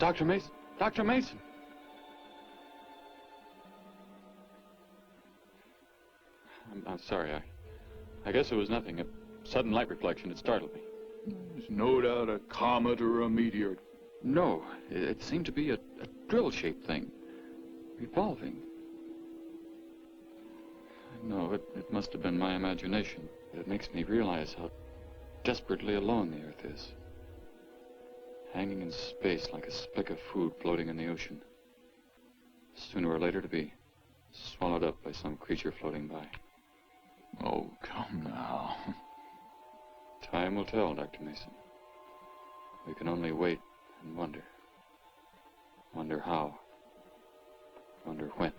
Dr. Mason! Dr. Mason! I'm sorry. I guess it was nothing. A sudden light reflection. It startled me. There's no doubt a comet or a meteor. No, it seemed to be a drill-shaped thing. Revolving. No, it must have been my imagination. It makes me realize how desperately alone the Earth is. Hanging in space like a speck of food floating in the ocean. Sooner or later to be swallowed up by some creature floating by. Oh, come now. Time will tell, Dr. Mason. We can only wait and wonder. Wonder how. Wonder when.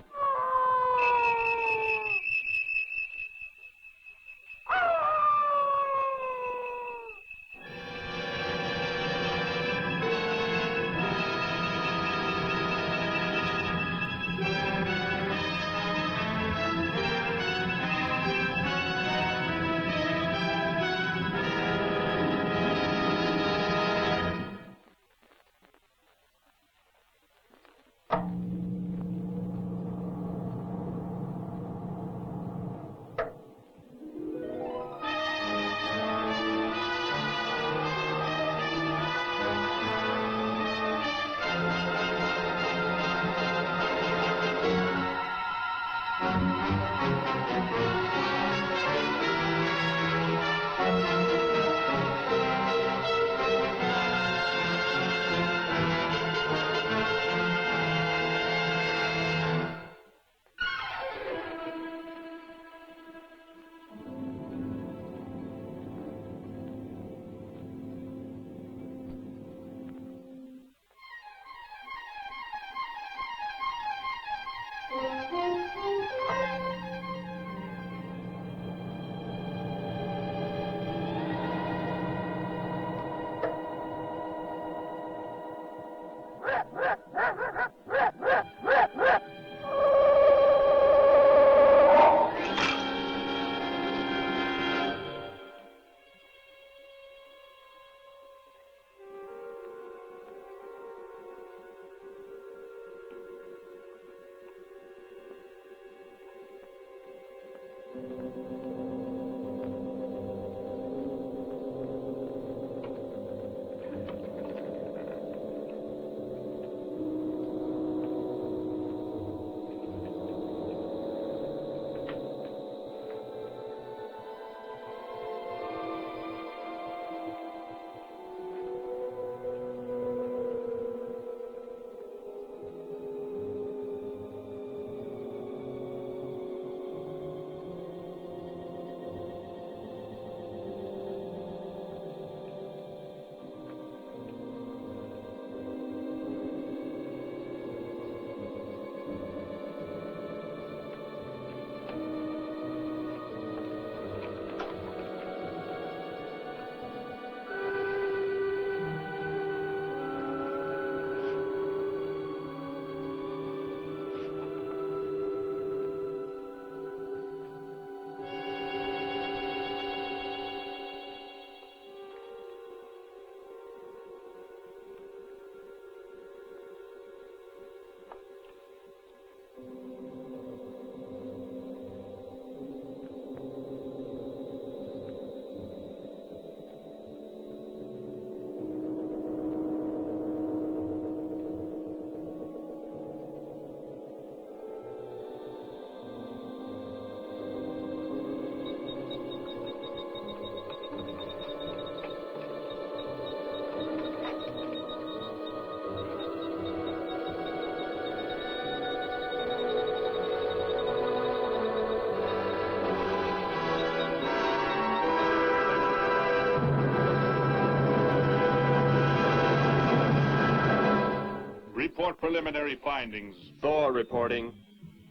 Report preliminary findings. Thor reporting.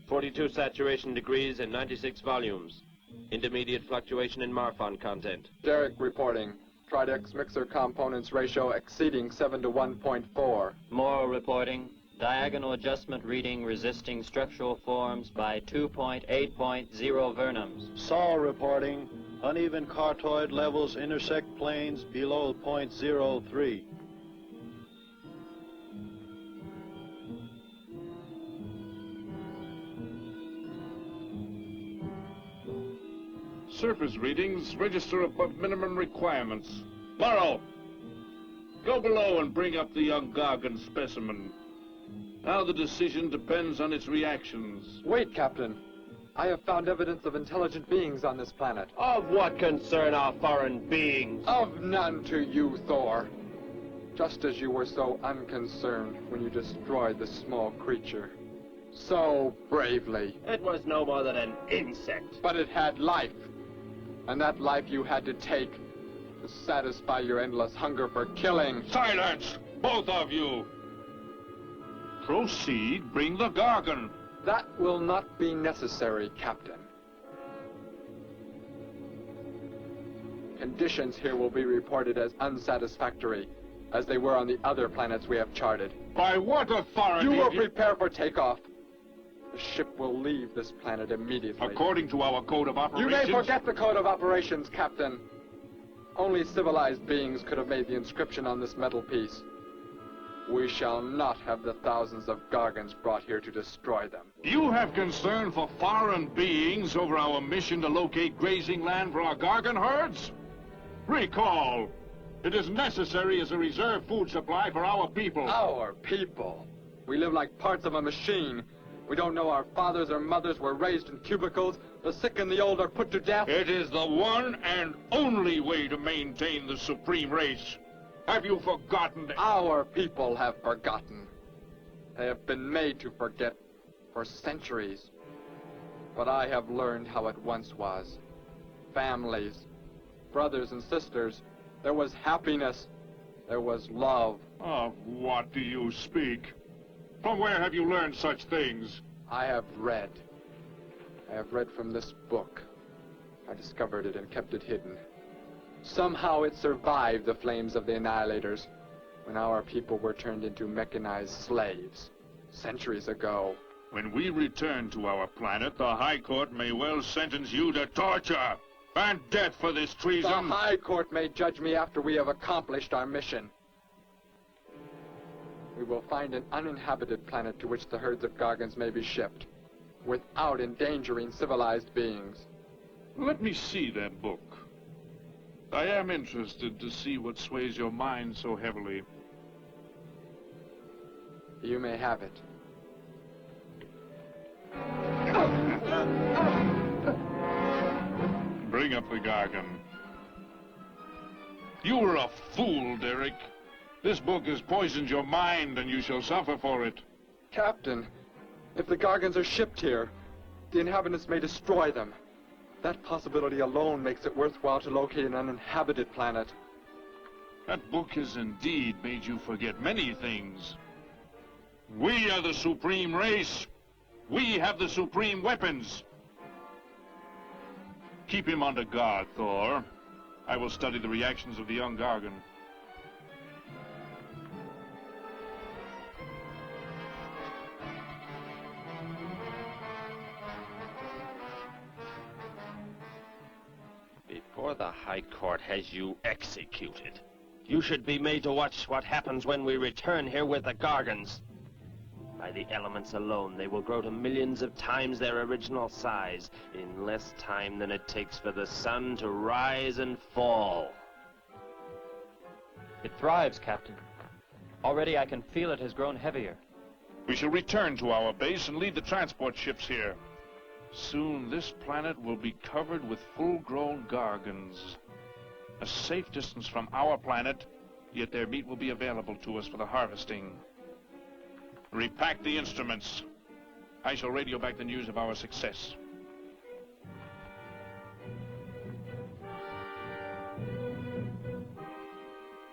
42 saturation degrees and 96 volumes. Intermediate fluctuation in Marfan content. Derek reporting. Tridex mixer components ratio exceeding 7 to 1.4. Morrow reporting. Diagonal adjustment reading resisting structural forms by 2.8.0 Vernums. Saul reporting. Uneven cartoid levels intersect planes below .03. surface readings register above minimum requirements. Morrow, go below and bring up the young Gargan specimen. Now the decision depends on its reactions. Wait, Captain. I have found evidence of intelligent beings on this planet. Of what concern are foreign beings? Of none to you, Thor. Just as you were so unconcerned when you destroyed the small creature. So bravely. It was no more than an insect. But it had life. And that life you had to take to satisfy your endless hunger for killing. Silence, both of you! Proceed, bring the Gargan. That will not be necessary, Captain. Conditions here will be reported as unsatisfactory, as they were on the other planets we have charted. By what authority? You will prepare for takeoff. The ship will leave this planet immediately. According to our code of operations... You may forget the code of operations, Captain. Only civilized beings could have made the inscription on this metal piece. We shall not have the thousands of Gargans brought here to destroy them. You have concern for foreign beings over our mission to locate grazing land for our Gargan herds? Recall, it is necessary as a reserve food supply for our people. Our people? We live like parts of a machine. We don't know our fathers or mothers were raised in cubicles. The sick and the old are put to death. It is the one and only way to maintain the supreme race. Have you forgotten that? Our people have forgotten. They have been made to forget for centuries. But I have learned how it once was. Families, brothers and sisters. There was happiness. There was love. Of what do you speak? From where have you learned such things? I have read. I have read from this book. I discovered it and kept it hidden. Somehow it survived the flames of the Annihilators when our people were turned into mechanized slaves centuries ago. When we return to our planet, the High Court may well sentence you to torture and death for this treason. The High Court may judge me after we have accomplished our mission. We will find an uninhabited planet to which the herds of Gargans may be shipped, without endangering civilized beings. Let me see that book. I am interested to see what sways your mind so heavily. You may have it. Bring up the Gargan. You were a fool, Derek. This book has poisoned your mind, and you shall suffer for it. Captain, if the Gargans are shipped here, the inhabitants may destroy them. That possibility alone makes it worthwhile to locate an uninhabited planet. That book has indeed made you forget many things. We are the supreme race. We have the supreme weapons. Keep him under guard, Thor. I will study the reactions of the young Gargan. Before the High Court has you executed, you should be made to watch what happens when we return here with the Gargans. By the elements alone, they will grow to millions of times their original size in less time than it takes for the sun to rise and fall. It thrives, Captain. Already I can feel it has grown heavier. We shall return to our base and leave the transport ships here. Soon this planet will be covered with full-grown Gargans. A safe distance from our planet, yet their meat will be available to us for the harvesting. Repack the instruments. I shall radio back the news of our success.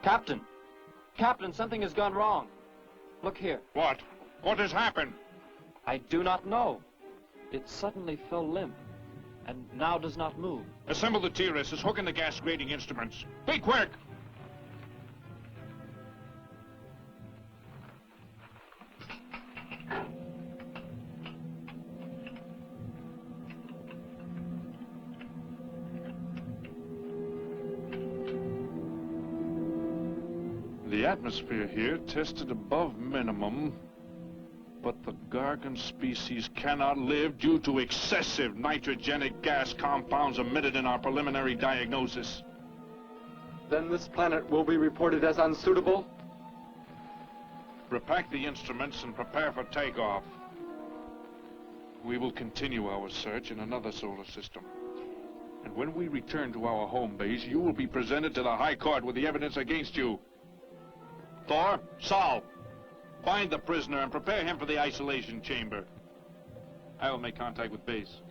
Captain! Captain, something has gone wrong. Look here. What? What has happened? I do not know. It suddenly fell limp, and now does not move. Assemble the TRSs, hook in the gas grading instruments. Be quick! The atmosphere here tested above minimum. But the Gargan species cannot live due to excessive nitrogenic gas compounds emitted in our preliminary diagnosis. Then this planet will be reported as unsuitable? Repack the instruments and prepare for takeoff. We will continue our search in another solar system. And when we return to our home base, you will be presented to the High Court with the evidence against you. Thor, Saul, find the prisoner and prepare him for the isolation chamber. I will make contact with base.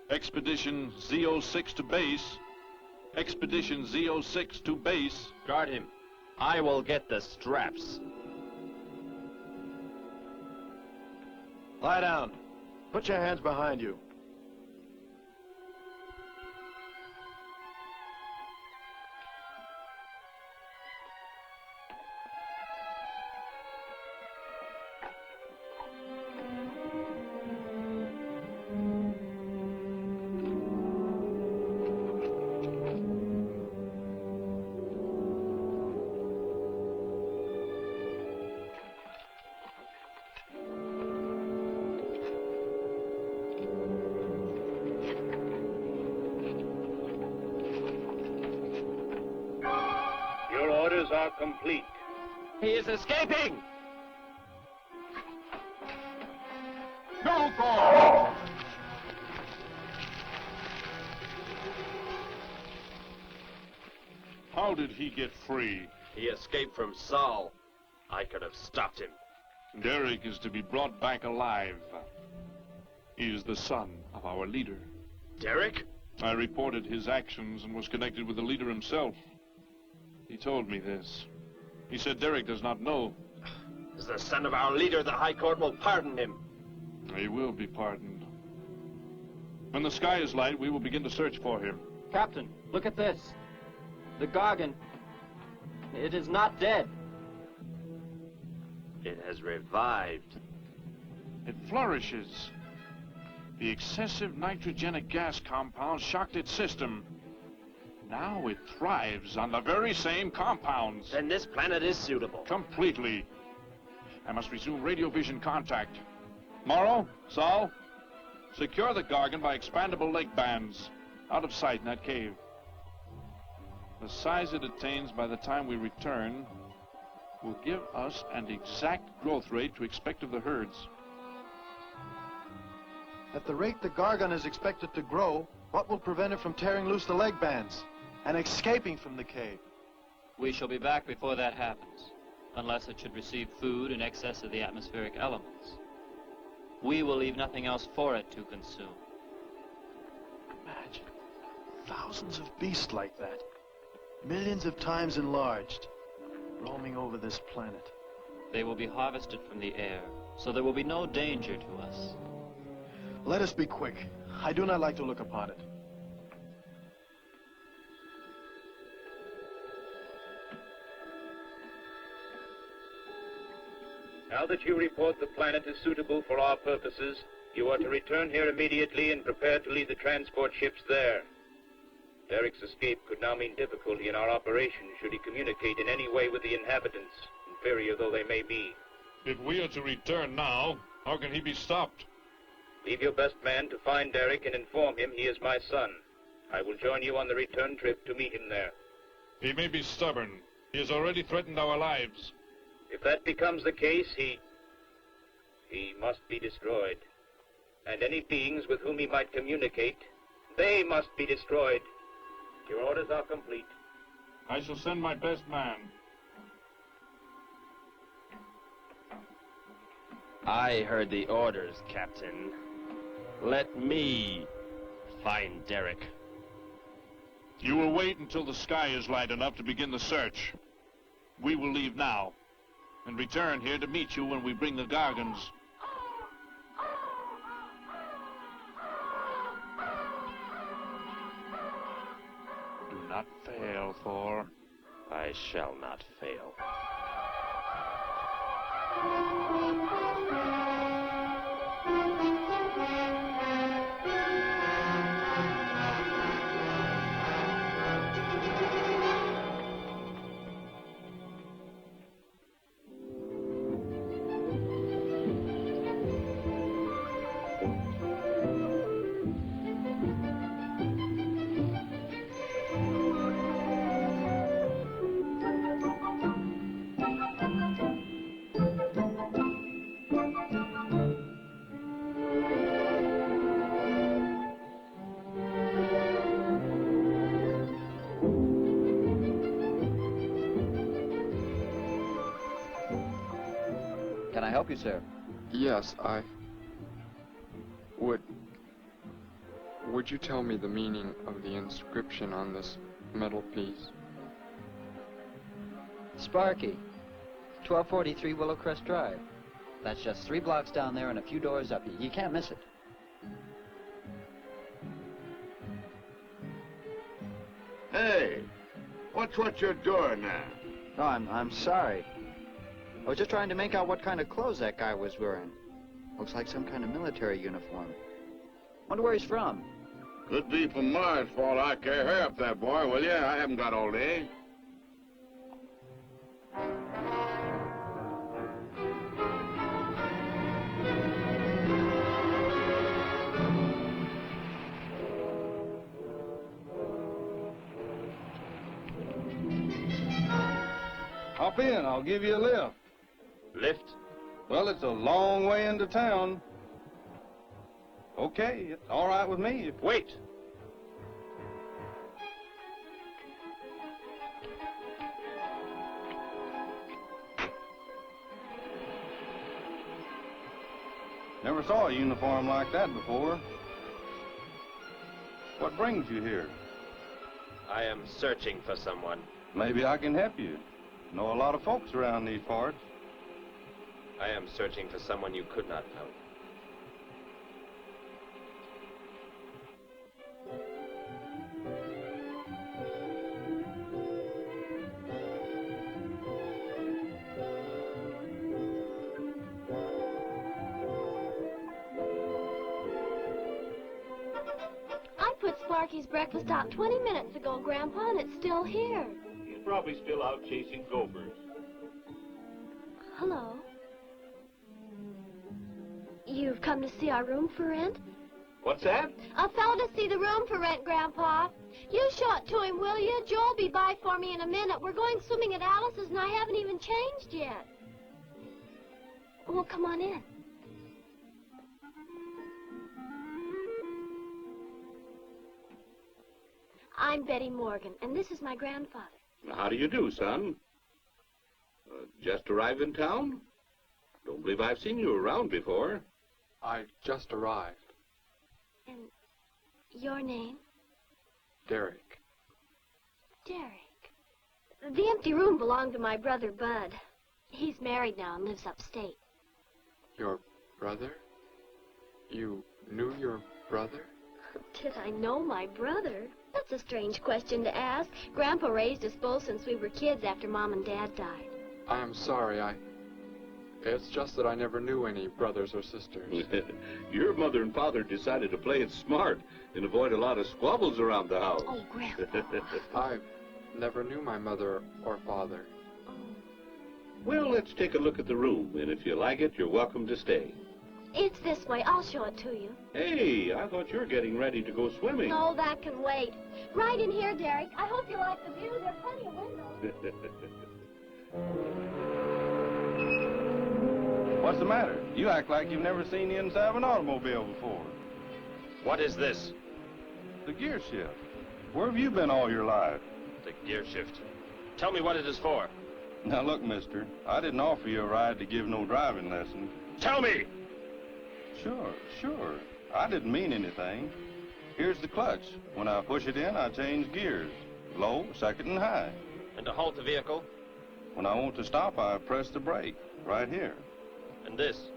Expedition Z06 to base. Expedition Z06 to base. Guard him. I will get the straps. Lie down. Put your hands behind you. Your orders are complete. He is escaping! No, Thor! How did he get free? He escaped from Saul. I could have stopped him. Derek is to be brought back alive. He is the son of our leader. Derek? I reported his actions and was connected with the leader himself. He told me this. He said Derek does not know. As the son of our leader, the High Court will pardon him. He will be pardoned. When the sky is light, we will begin to search for him. Captain, look at this. The Gargan. It is not dead. It has revived. It flourishes. The excessive nitrogenic gas compounds shocked its system. Now it thrives on the very same compounds. Then this planet is suitable. Completely. I must resume radio vision contact. Morrow, Saul, secure the Gargan by expandable leg bands. Out of sight in that cave. The size it attains by the time we return will give us an exact growth rate to expect of the herds. At the rate the Gargan is expected to grow, what will prevent it from tearing loose the leg bands and escaping from the cave? We shall be back before that happens, unless it should receive food in excess of the atmospheric elements. We will leave nothing else for it to consume. Imagine thousands of beasts like that, millions of times enlarged, roaming over this planet. They will be harvested from the air, so there will be no danger to us. Let us be quick. I do not like to look upon it. Now that you report the planet is suitable for our purposes, you are to return here immediately and prepare to lead the transport ships there. Derek's escape could now mean difficulty in our operation should he communicate in any way with the inhabitants, inferior though they may be. If we are to return now, how can he be stopped? Leave your best man to find Derek and inform him he is my son. I will join you on the return trip to meet him there. He may be stubborn. He has already threatened our lives. If that becomes the case, he must be destroyed. And any beings with whom he might communicate, they must be destroyed. Your orders are complete. I shall send my best man. I heard the orders, Captain. Let me find Derek. You will wait until the sky is light enough to begin the search. We will leave now, and return here to meet you when we bring the Gargans. Do not fail, Thor. I shall not fail. Can I help you, sir? Yes, Would you tell me the meaning of the inscription on this metal piece? Sparky. 1243 Willowcrest Drive. That's just 3 blocks down there and a few doors up. You can't miss it. Hey, what's what you're doing now? Oh, I'm sorry. I was just trying to make out what kind of clothes that guy was wearing. Looks like some kind of military uniform. Wonder where he's from. Could be from Mars, for all I care. Hurry up there, boy, will you? I haven't got all day. Hop in, I'll give you a lift. Lift? Well, it's a long way into town. Okay, it's all right with me. Wait! Never saw a uniform like that before. What brings you here? I am searching for someone. Maybe I can help you. Know a lot of folks around these parts. I am searching for someone you could not know. I put Sparky's breakfast out 20 minutes ago, Grandpa, and it's still here. He's probably still out chasing gophers. Hello. You've come to see our room for rent? What's that? A fellow to see the room for rent, Grandpa. You show it to him, will you? Joe'll be by for me in a minute. We're going swimming at Alice's, and I haven't even changed yet. Well, come on in. I'm Betty Morgan, and this is my grandfather. How do you do, son? Just arrived in town? Don't believe I've seen you around before. I just arrived. And your name? Derek. Derek. The empty room belonged to my brother, Bud. He's married now and lives upstate. Your brother? You knew your brother? Did I know my brother? That's a strange question to ask. Grandpa raised us both since we were kids after Mom and Dad died. I am sorry, It's just that I never knew any brothers or sisters. Your mother and father decided to play it smart and avoid a lot of squabbles around the house. Oh, Grandpa. I never knew my mother or father. Well, let's take a look at the room, and if you like it, you're welcome to stay. It's this way. I'll show it to you. Hey, I thought you were getting ready to go swimming. No, that can wait. Right in here, Derek. I hope you like the view. There are plenty of windows. What's the matter? You act like you've never seen the inside of an automobile before. What is this? The gear shift. Where have you been all your life? The gear shift. Tell me what it is for. Now look, mister, I didn't offer you a ride to give no driving lesson. Tell me! Sure. I didn't mean anything. Here's the clutch. When I push it in, I change gears. Low, second, and high. And to halt the vehicle? When I want to stop, I press the brake, right here. And this?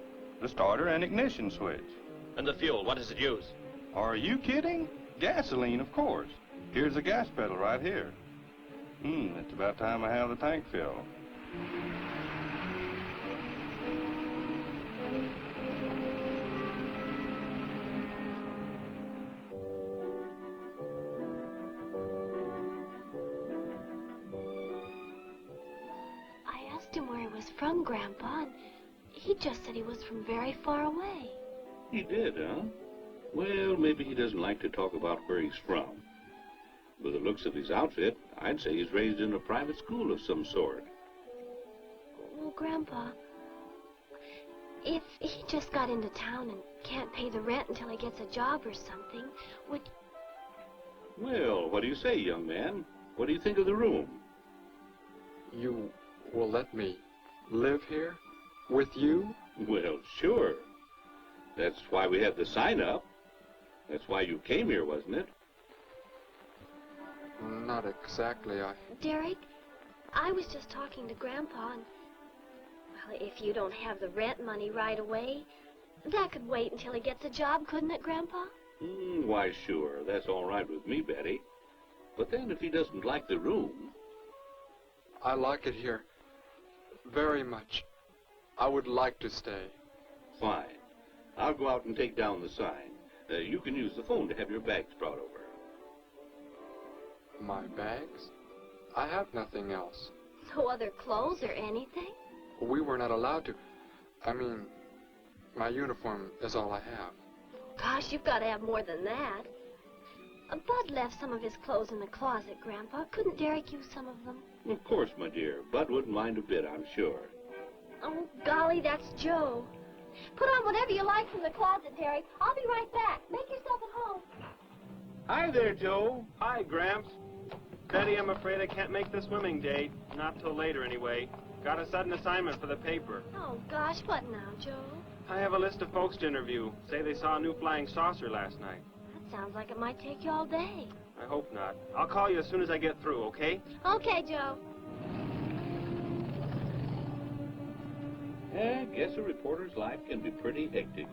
The starter and ignition switch. And the fuel, what does it use? Are you kidding? Gasoline, of course. Here's the gas pedal right here. It's about time I have the tank filled. I asked him where he was from, Grandpa, and he just said he was from very far away. He did, huh? Well, maybe he doesn't like to talk about where he's from. With the looks of his outfit, I'd say he's raised in a private school of some sort. Well, Grandpa, if he just got into town and can't pay the rent until he gets a job or something, would... Well, what do you say, young man? What do you think of the room? You will let me live here? With you? Well, sure. That's why we had the sign up. That's why you came here, wasn't it? Not exactly, Derek, I was just talking to Grandpa, and... Well, if you don't have the rent money right away, that could wait until he gets a job, couldn't it, Grandpa? Why, sure. That's all right with me, Betty. But then if he doesn't like the room... I like it here very much. I would like to stay. Fine. I'll go out and take down the sign. You can use the phone to have your bags brought over. My bags? I have nothing else. No other clothes or anything? We were not allowed to. I mean, my uniform is all I have. Gosh, you've got to have more than that. Bud left some of his clothes in the closet, Grandpa. Couldn't Derek use some of them? Of course, my dear. Bud wouldn't mind a bit, I'm sure. Oh, golly, that's Joe. Put on whatever you like from the closet, Derek. I'll be right back. Make yourself at home. Hi there, Joe. Hi, Gramps. Betty, I'm afraid I can't make the swimming date. Not till later, anyway. Got a sudden assignment for the paper. Oh, gosh, what now, Joe? I have a list of folks to interview. Say they saw a new flying saucer last night. That sounds like it might take you all day. I hope not. I'll call you as soon as I get through, okay? Okay, Joe. I guess a reporter's life can be pretty hectic.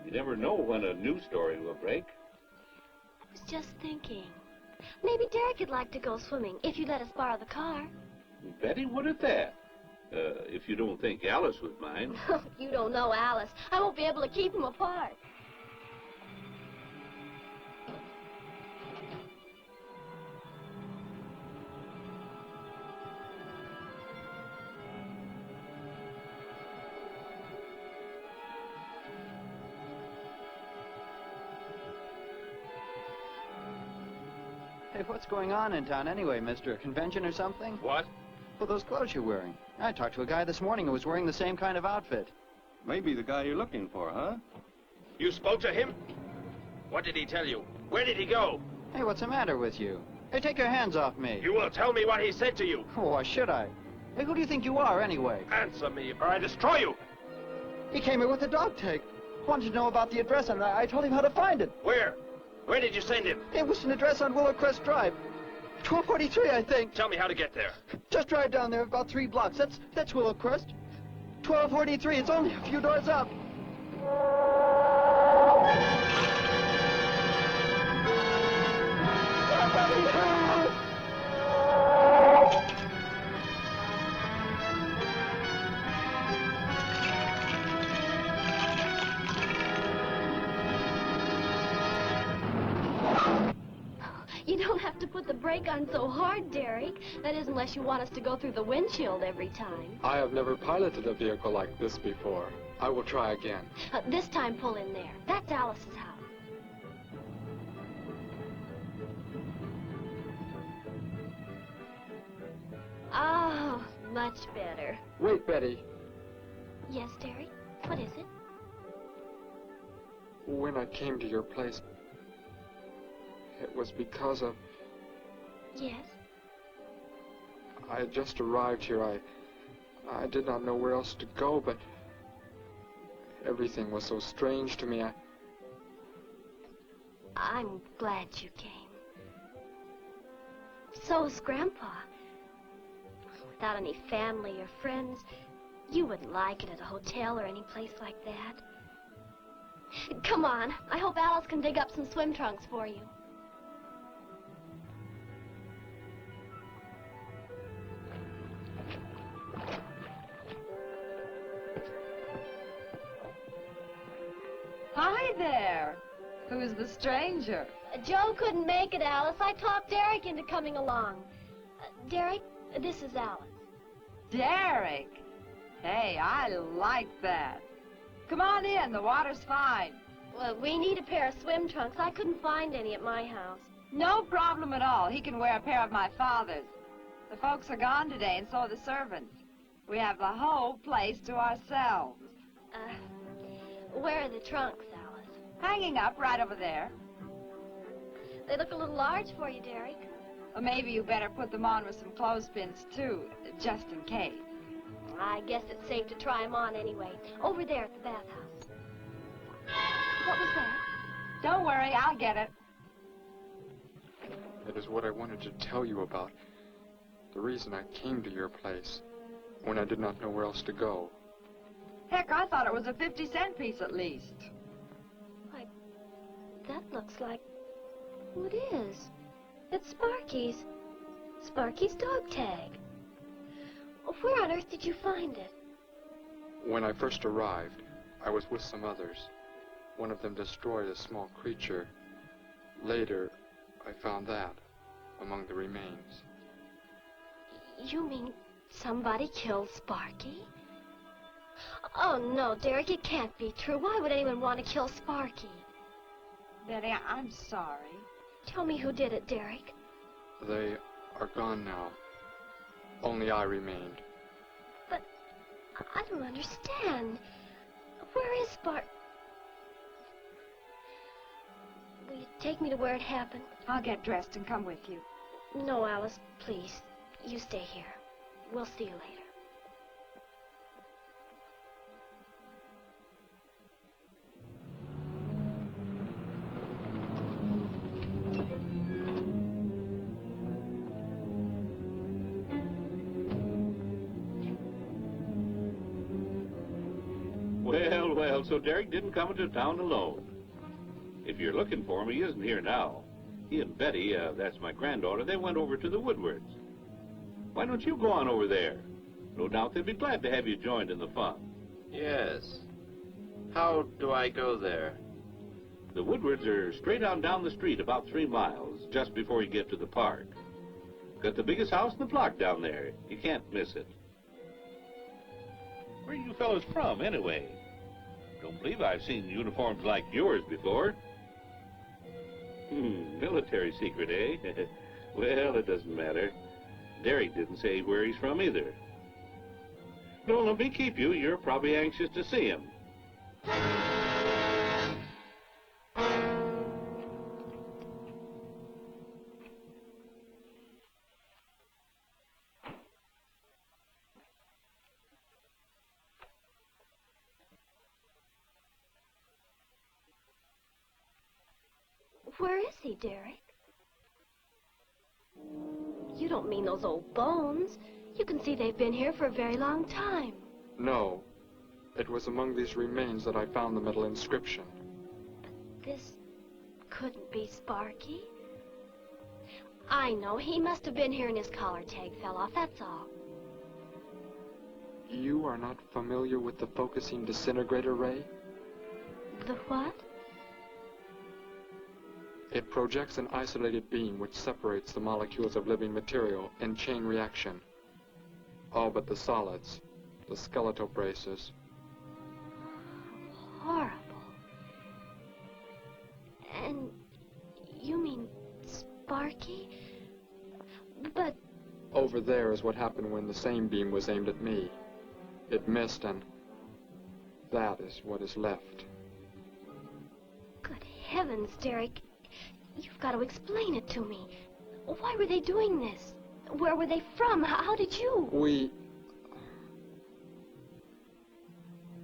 You never know when a news story will break. I was just thinking. Maybe Derek would like to go swimming, if you'd let us borrow the car. Betty, what at that? If you don't think Alice would mind. You don't know Alice. I won't be able to keep them apart. Hey, what's going on in town anyway, mister? A convention or something? What? Well, those clothes you're wearing. I talked to a guy this morning who was wearing the same kind of outfit. Maybe the guy you're looking for, huh? You spoke to him? What did he tell you? Where did he go? Hey, what's the matter with you? Hey, take your hands off me. You will tell me what he said to you. Oh, why should I? Hey, who do you think you are, anyway? Answer me, or I destroy you. He came here with a dog tag. Wanted to know about the address, and I told him how to find it. Where? Where did you send him? It was an address on Willow Crest Drive. 1243, I think. Tell me how to get there. Just drive down there about 3 blocks. That's Willow Crest. 1243. It's only a few doors up. You don't have to put the brake on so hard, Derek. That is, unless you want us to go through the windshield every time. I have never piloted a vehicle like this before. I will try again. This time, pull in there. That's Alice's house. Oh, much better. Wait, Betty. Yes, Derek? What is it? When I came to your place, it was because of... Yes? I had just arrived here. I did not know where else to go, but everything was so strange to me. I'm glad you came. So's Grandpa. Without any family or friends, you wouldn't like it at a hotel or any place like that. Come on. I hope Alice can dig up some swim trunks for you. there. Who's the stranger? Joe couldn't make it, Alice. I talked Derek into coming along. Derek, this is Alice. Derek. Hey, I like that. Come on in, the water's fine. Well, we need a pair of swim trunks. I couldn't find any at my house. No problem at all. He can wear a pair of my father's. The folks are gone today, and so are the servants. We have the whole place to ourselves. Where are the trunks, Alice? Hanging up right over there. They look a little large for you, Derek. Well, maybe you better put them on with some clothespins, too, just in case. I guess it's safe to try them on anyway. Over there at the bathhouse. What was that? Don't worry, I'll get it. It is what I wanted to tell you about. The reason I came to your place when I did not know where else to go. Heck, I thought it was a 50-cent piece at least. Why, that looks like... What is? It's Sparky's. Sparky's dog tag. Where on earth did you find it? When I first arrived, I was with some others. One of them destroyed a small creature. Later, I found that among the remains. You mean somebody killed Sparky? Oh, no, Derek, it can't be true. Why would anyone want to kill Sparky? Betty, I'm sorry. Tell me who did it, Derek. They are gone now. Only I remained. But I don't understand. Where is Sparky? Will you take me to where it happened? I'll get dressed and come with you. No, Alice, please. You stay here. We'll see you later. Well, so Derek didn't come into town alone. If you're looking for him, he isn't here now. He and Betty, that's my granddaughter, they went over to the Woodwards. Why don't you go on over there? No doubt they'd be glad to have you joined in the fun. Yes. How do I go there? The Woodwards are straight on down the street about 3 miles, just before you get to the park. Got the biggest house in the block down there. You can't miss it. Where are you fellas from, anyway? Don't believe I've seen uniforms like yours before. Military secret, eh? Well, it doesn't matter. Derek didn't say where he's from either. Don't let me keep you. You're probably anxious to see him. Where is he, Derek? You don't mean those old bones. You can see they've been here for a very long time. No. It was among these remains that I found the metal inscription. But this couldn't be Sparky. I know. He must have been here and his collar tag fell off, that's all. You are not familiar with the focusing disintegrator ray? The what? It projects an isolated beam which separates the molecules of living material in chain reaction. All but the solids, the skeletal braces. Horrible. And you mean Sparky? But... Over there is what happened when the same beam was aimed at me. It missed, and that is what is left. Good heavens, Derek. You've got to explain it to me. Why were they doing this? Where were they from? How did you... We...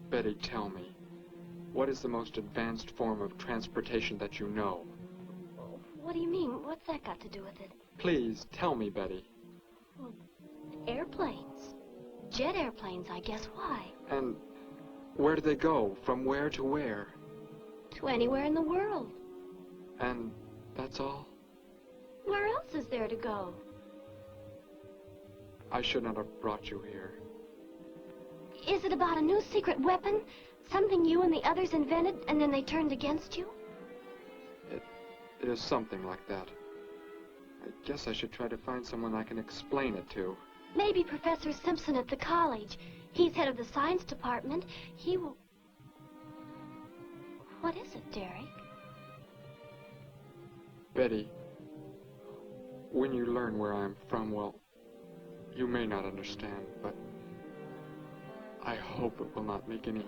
Betty, tell me. What is the most advanced form of transportation that you know? What do you mean? What's that got to do with it? Please, tell me, Betty. Well, airplanes. Jet airplanes, I guess. Why? And where do they go? From where to where? To anywhere in the world. And that's all? Where else is there to go? I should not have brought you here. Is it about a new secret weapon? Something you and the others invented, and then they turned against you? It is something like that. I guess I should try to find someone I can explain it to. Maybe Professor Simpson at the college. He's head of the science department. He will... What is it, Derek? Betty, when you learn where I'm from, well, you may not understand, but I hope it will not make any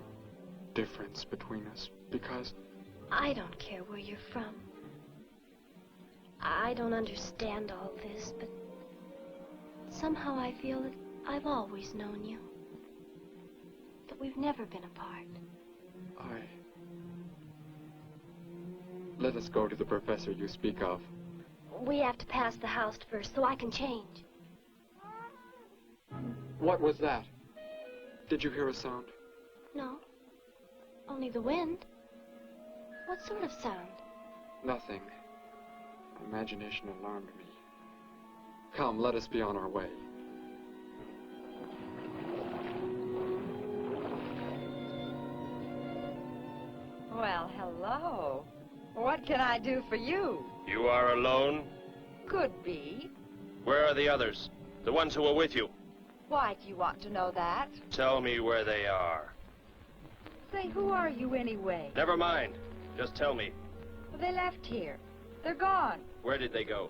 difference between us, because... I don't care where you're from. I don't understand all this, but somehow I feel that I've always known you. That we've never been apart. Let us go to the professor you speak of. We have to pass the house first so I can change. What was that? Did you hear a sound? No. Only the wind. What sort of sound? Nothing. Imagination alarmed me. Come, let us be on our way. Well, hello. What can I do for you? You are alone? Could be. Where are the others? The ones who were with you? Why do you want to know that? Tell me where they are. Say, who are you anyway? Never mind. Just tell me. Well, they left here. They're gone. Where did they go?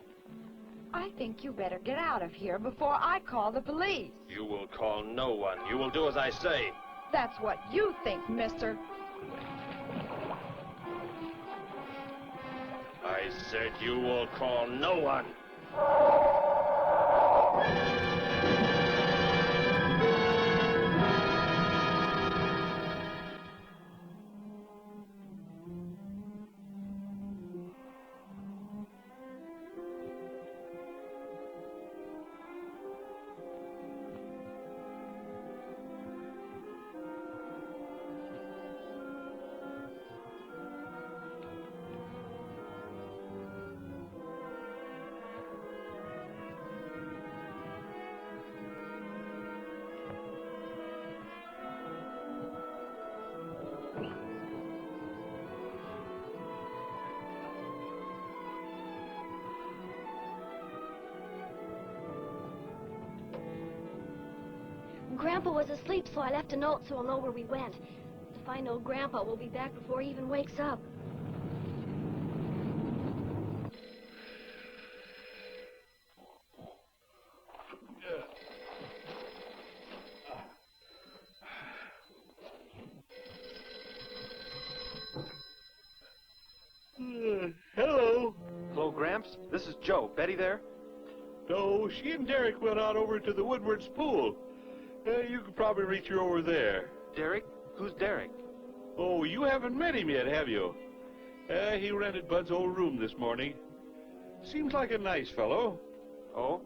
I think you better get out of here before I call the police. You will call no one. You will do as I say. That's what you think, mister. I said you will call no one. Grandpa was asleep, so I left a note so he'll know where we went. If I know Grandpa, we'll be back before he even wakes up. Hello. Hello, Gramps. This is Joe. Betty there? No, she and Derek went out over to the Woodward's pool. You could probably reach her over there. Derek? Who's Derek? Oh, you haven't met him yet, have you? He rented Bud's old room this morning. Seems like a nice fellow. Oh?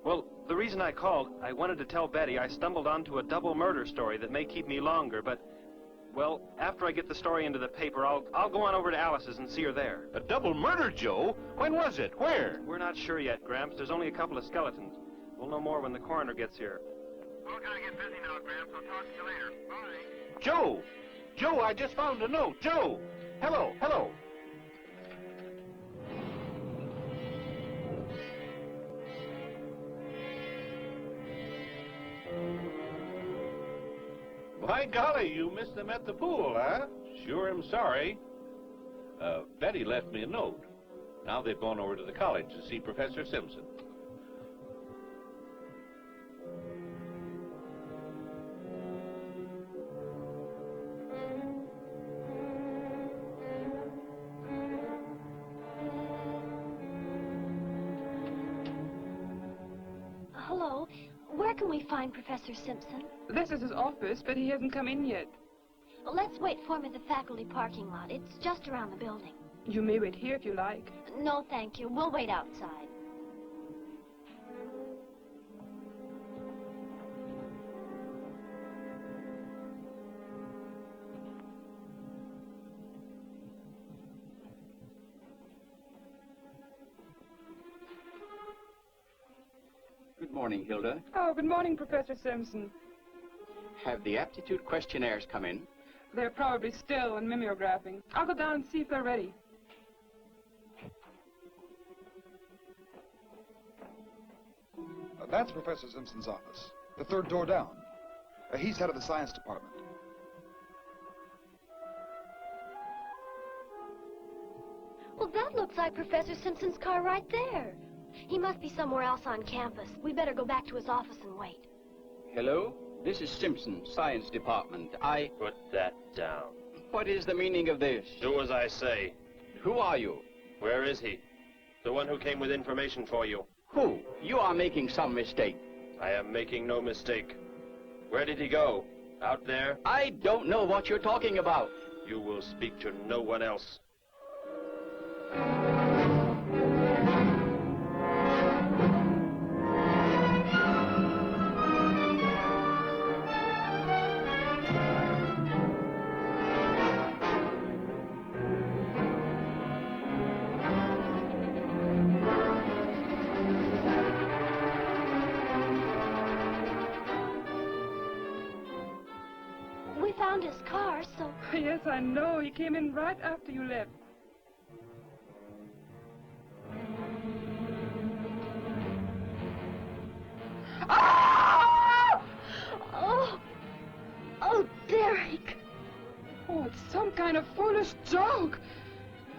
Well, the reason I called, I wanted to tell Betty I stumbled onto a double murder story that may keep me longer, but, well, after I get the story into the paper, I'll go on over to Alice's and see her there. A double murder, Joe? When was it? Where? We're not sure yet, Gramps. There's only a couple of skeletons. We'll know more when the coroner gets here. Well, gotta get busy now, Gramps. I'll talk to you later. Bye. Joe! Joe, I just found a note. Joe! Hello, hello. By golly, you missed them at the pool, huh? Sure am sorry. Betty left me a note. Now they've gone over to the college to see Professor Simpson. Hello. Where can we find Professor Simpson? This is his office, but he hasn't come in yet. Well, let's wait for him at the faculty parking lot. It's just around the building. You may wait here if you like. No, thank you. We'll wait outside. Good morning, Hilda. Oh, good morning, Professor Simpson. Have the aptitude questionnaires come in? They're probably still in mimeographing. I'll go down and see if they're ready. That's Professor Simpson's office. The third door down. He's head of the science department. Well, that looks like Professor Simpson's car right there. He must be somewhere else on campus. We better go back to his office and wait. Hello? This is Simpson, Science Department. Put that down. What is the meaning of this? Do as I say. Who are you? Where is he? The one who came with information for you. Who? You are making some mistake. I am making no mistake. Where did he go? Out there? I don't know what you're talking about. You will speak to no one else. We found his car, so... Yes, I know. He came in right after you left. Ah! Oh, Derek. Oh, it's some kind of foolish joke.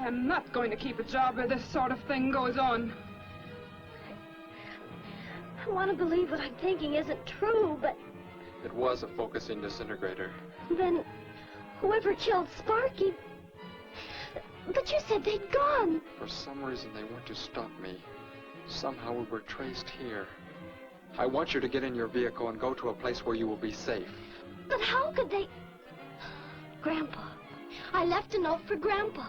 I'm not going to keep a job where this sort of thing goes on. I want to believe what I'm thinking isn't true, but It was a focusing disintegrator. then whoever killed Sparky... But you said they'd gone. For some reason, they went to stop me. Somehow we were traced here. I want you to get in your vehicle and go to a place where you will be safe. But how could they... Grandpa. I left a note for Grandpa.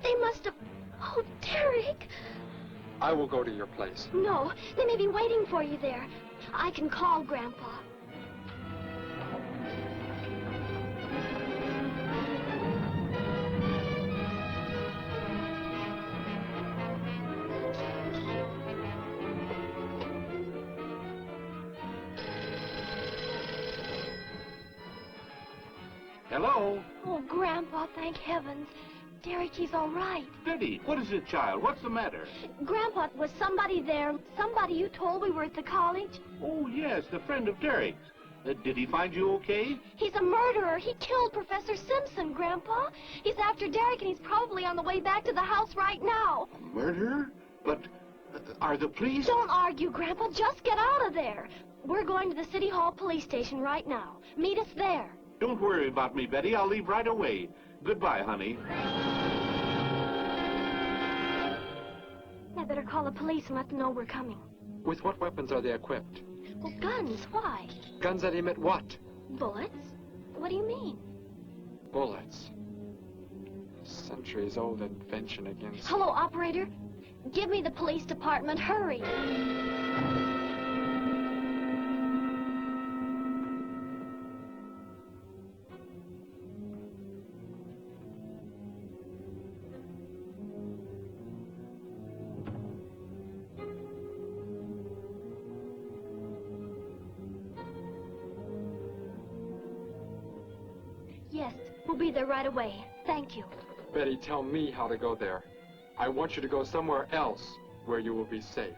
They must have... Oh, Derek. I will go to your place. No, they may be waiting for you there. I can call Grandpa. Hello? Oh, Grandpa, thank heavens. Derek, he's all right. Betty, what is it, child? What's the matter? Grandpa, was somebody there? Somebody you told we were at the college? Oh, yes, the friend of Derek's. Did he find you okay? He's a murderer. He killed Professor Simpson, Grandpa. He's after Derek, and he's probably on the way back to the house right now. Murderer? But are the police... Don't argue, Grandpa. Just get out of there. We're going to the City Hall police station right now. Meet us there. Don't worry about me, Betty. I'll leave right away. Goodbye, honey. I better call the police and let them know we're coming. With what weapons are they equipped? Well, guns. Why? Guns that emit what? Bullets? What do you mean? Bullets. Centuries-old invention against... Hello, operator. Give me the police department. Hurry. Yes, we'll be there right away. Thank you. Betty, tell me how to go there. I want you to go somewhere else where you will be safe.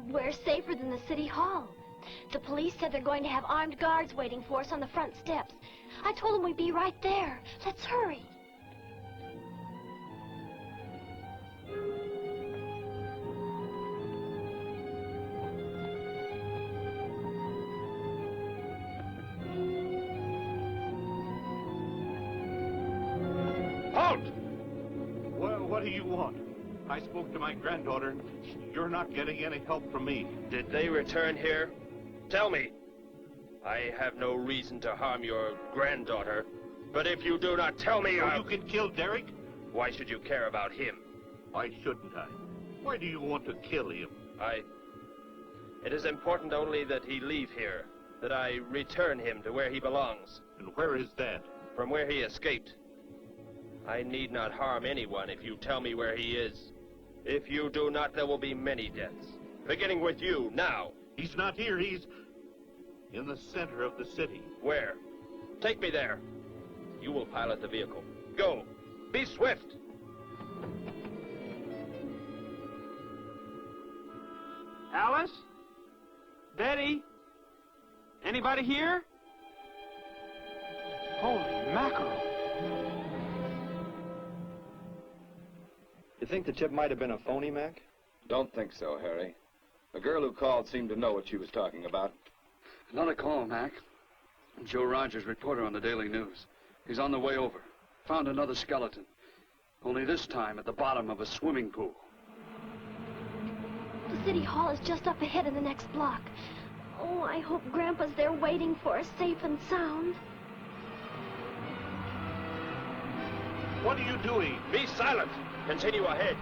We're safer than the City Hall. The police said they're going to have armed guards waiting for us on the front steps. I told them we'd be right there. Let's hurry. Halt! Well, what do you want? I spoke to my granddaughter. You're not getting any help from me. Did they return here? Tell me. I have no reason to harm your granddaughter, but if you do not tell me, You can kill Derek? Why should you care about him? Why shouldn't I? Why do you want to kill him? It is important only that he leave here, that I return him to where he belongs. And where is that? From where he escaped. I need not harm anyone if you tell me where he is. If you do not, there will be many deaths. Beginning with you, now. He's not here. He's in the center of the city. Where? Take me there. You will pilot the vehicle. Go. Be swift. Alice? Betty? Anybody here? Holy mackerel. You think the tip might have been a phony, Mac? Don't think so, Harry. The girl who called seemed to know what she was talking about. Another call, Mac. Joe Rogers, reporter on the Daily News. He's on the way over. Found another skeleton. Only this time at the bottom of a swimming pool. The city hall is just up ahead in the next block. Oh, I hope Grandpa's there waiting for us safe and sound. What are you doing? Be silent. Continue ahead.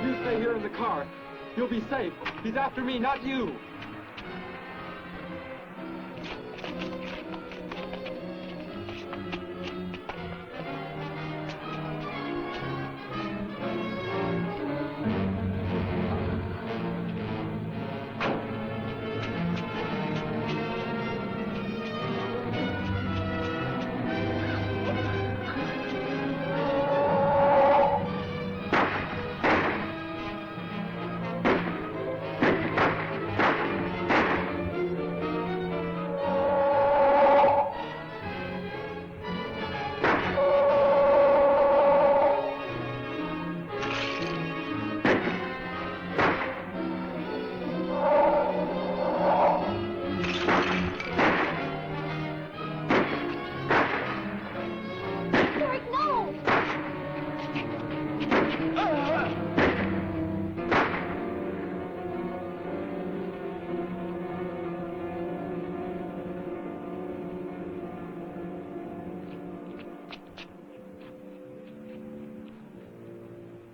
You stay here in the car. You'll be safe. He's after me, not you.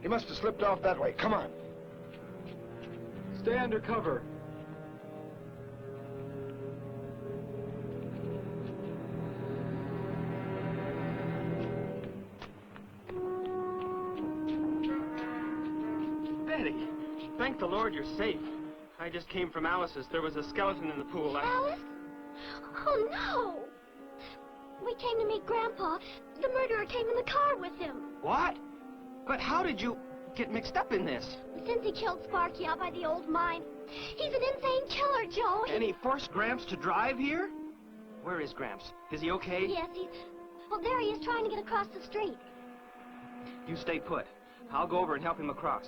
He must have slipped off that way. Come on. Stay under cover. Betty, thank the Lord you're safe. I just came from Alice's. There was a skeleton in the pool. Alice? Oh, no! We came to meet Grandpa. The murderer came in the car with him. What? But how did you get mixed up in this? Since he killed Sparky out by the old mine. He's an insane killer, Joe. And he forced Gramps to drive here? Where is Gramps? Is he okay? Yes, he's... Well, there he is trying to get across the street. You stay put. I'll go over and help him across.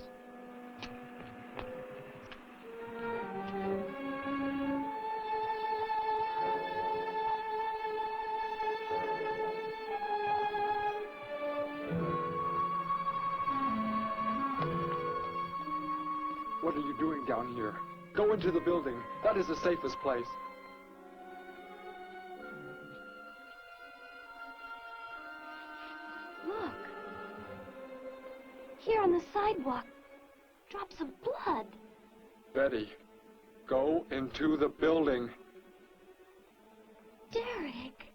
What are you doing down here? Go into the building. That is the safest place. Look. Here on the sidewalk. Drops of blood. Betty, go into the building. Derek.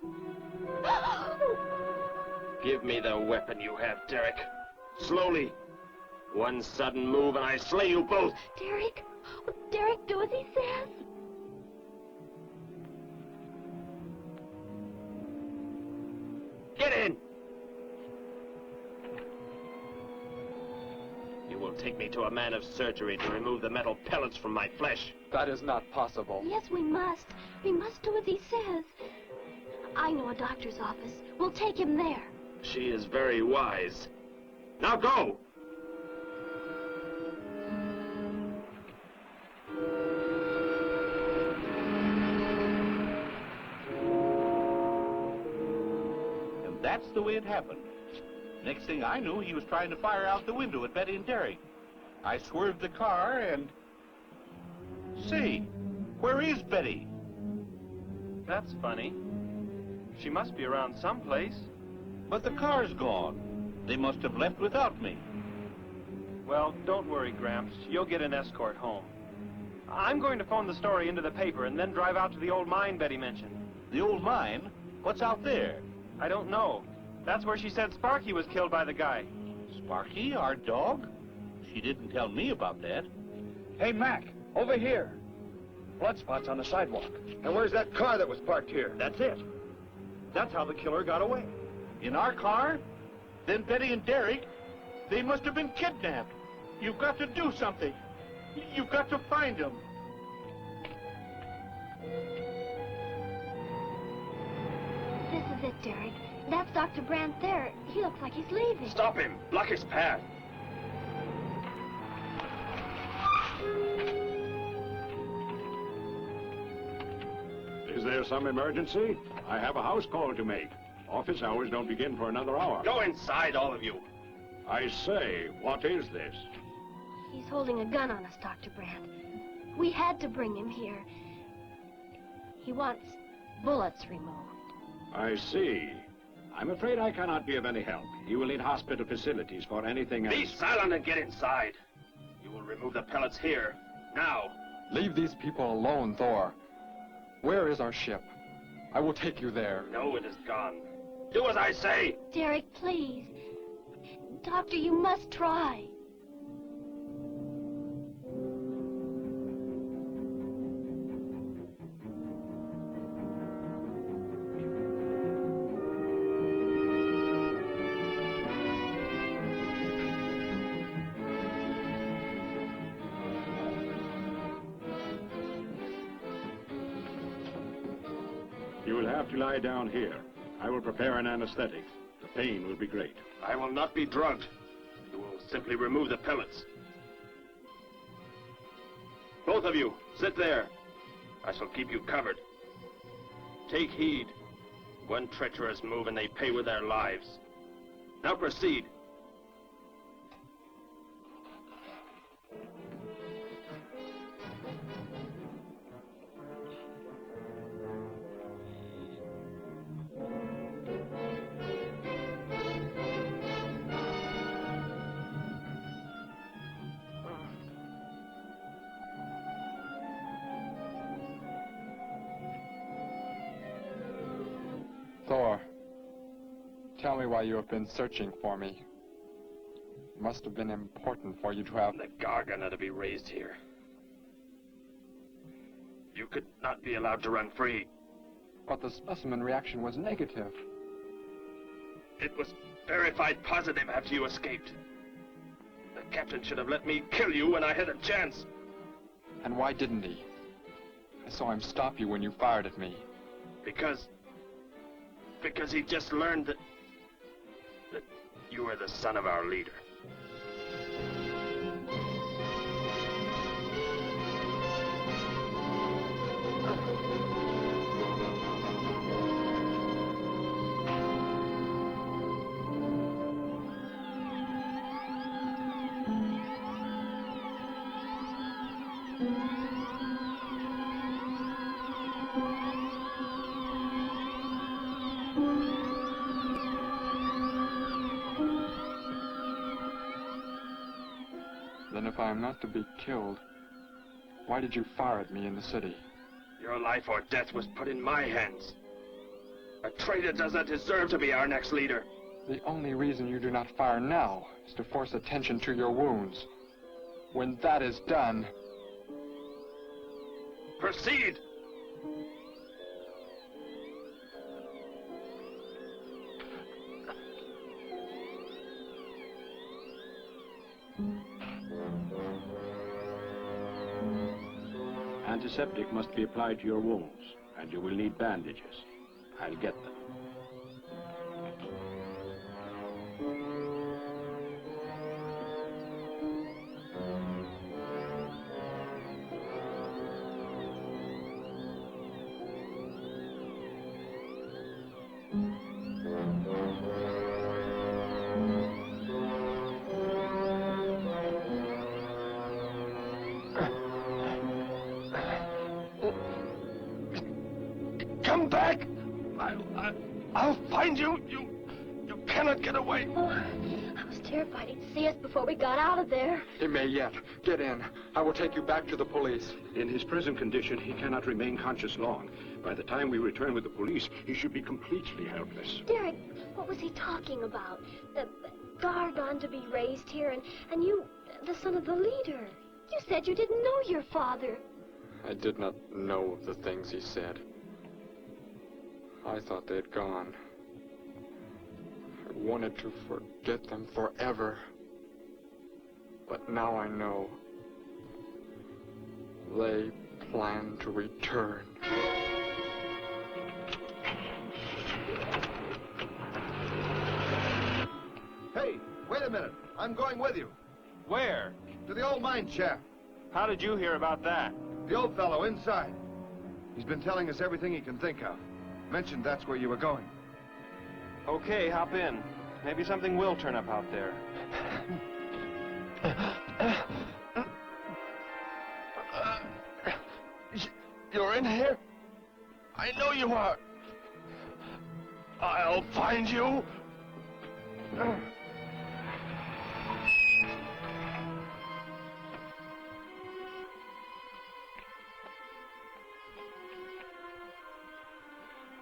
Give me the weapon you have, Derek. Slowly. One sudden move and I slay you both. Derek? Will Derek do as he says? Get in! You will take me to a man of surgery to remove the metal pellets from my flesh. That is not possible. Yes, we must. We must do as he says. I know a doctor's office. We'll take him there. She is very wise. Now go! That's the way it happened. Next thing I knew, he was trying to fire out the window at Betty and Derek. I swerved the car and... Say, where is Betty? That's funny. She must be around someplace. But the car's gone. They must have left without me. Well, don't worry, Gramps. You'll get an escort home. I'm going to phone the story into the paper and then drive out to the old mine Betty mentioned. The old mine? What's out there? I don't know. That's where she said Sparky was killed by the guy. Sparky, our dog? She didn't tell me about that. Hey, Mac, over here. Blood spots on the sidewalk. And where's that car that was parked here? That's it. That's how the killer got away. In our car? Then Betty and Derek, they must have been kidnapped. You've got to do something. You've got to find them. This is it, Derek. That's Dr. Brandt there. He looks like he's leaving. Stop him! Block his path! Is there some emergency? I have a house call to make. Office hours don't begin for another hour. Go inside, all of you. I say, what is this? He's holding a gun on us, Dr. Brandt. We had to bring him here. He wants bullets removed. I see. I'm afraid I cannot be of any help. You will need hospital facilities for anything else. Be silent and get inside. You will remove the pellets here, now. Leave these people alone, Thor. Where is our ship? I will take you there. No, it is gone. Do as I say! Derek, please. Doctor, you must try. You will have to lie down here. I will prepare an anesthetic. The pain will be great. I will not be drugged. You will simply remove the pellets. Both of you, sit there. I shall keep you covered. Take heed. One treacherous move and they pay with their lives. Now proceed. Thor, tell me why you have been searching for me. It must have been important for you to have... The Gargan are to be raised here. You could not be allowed to run free. But the specimen reaction was negative. It was verified positive after you escaped. The captain should have let me kill you when I had a chance. And why didn't he? I saw him stop you when you fired at me. Because he just learned that you were the son of our leader. Then if I am not to be killed, why did you fire at me in the city? Your life or death was put in my hands. A traitor does not deserve to be our next leader. The only reason you do not fire now is to force attention to your wounds. When that is done... Proceed! Antiseptic must be applied to your wounds, and you will need bandages. I'll get them. Come back! I'll find you! You cannot get away! Oh, I was terrified he'd see us before we got out of there. He may yet. Get in. I will take you back to the police. In his present condition, he cannot remain conscious long. By the time we return with the police, he should be completely helpless. Derek, what was he talking about? The Gargon to be raised here, and you, the son of the leader. You said you didn't know your father. I did not know the things he said. I thought they had gone. I wanted to forget them forever. But now I know. They plan to return. Hey, wait a minute. I'm going with you. Where? To the old mine shaft. How did you hear about that? The old fellow inside. He's been telling us everything he can think of. Mentioned that's where you were going. Okay, hop in. Maybe something will turn up out there. You're in here? I know you are. I'll find you.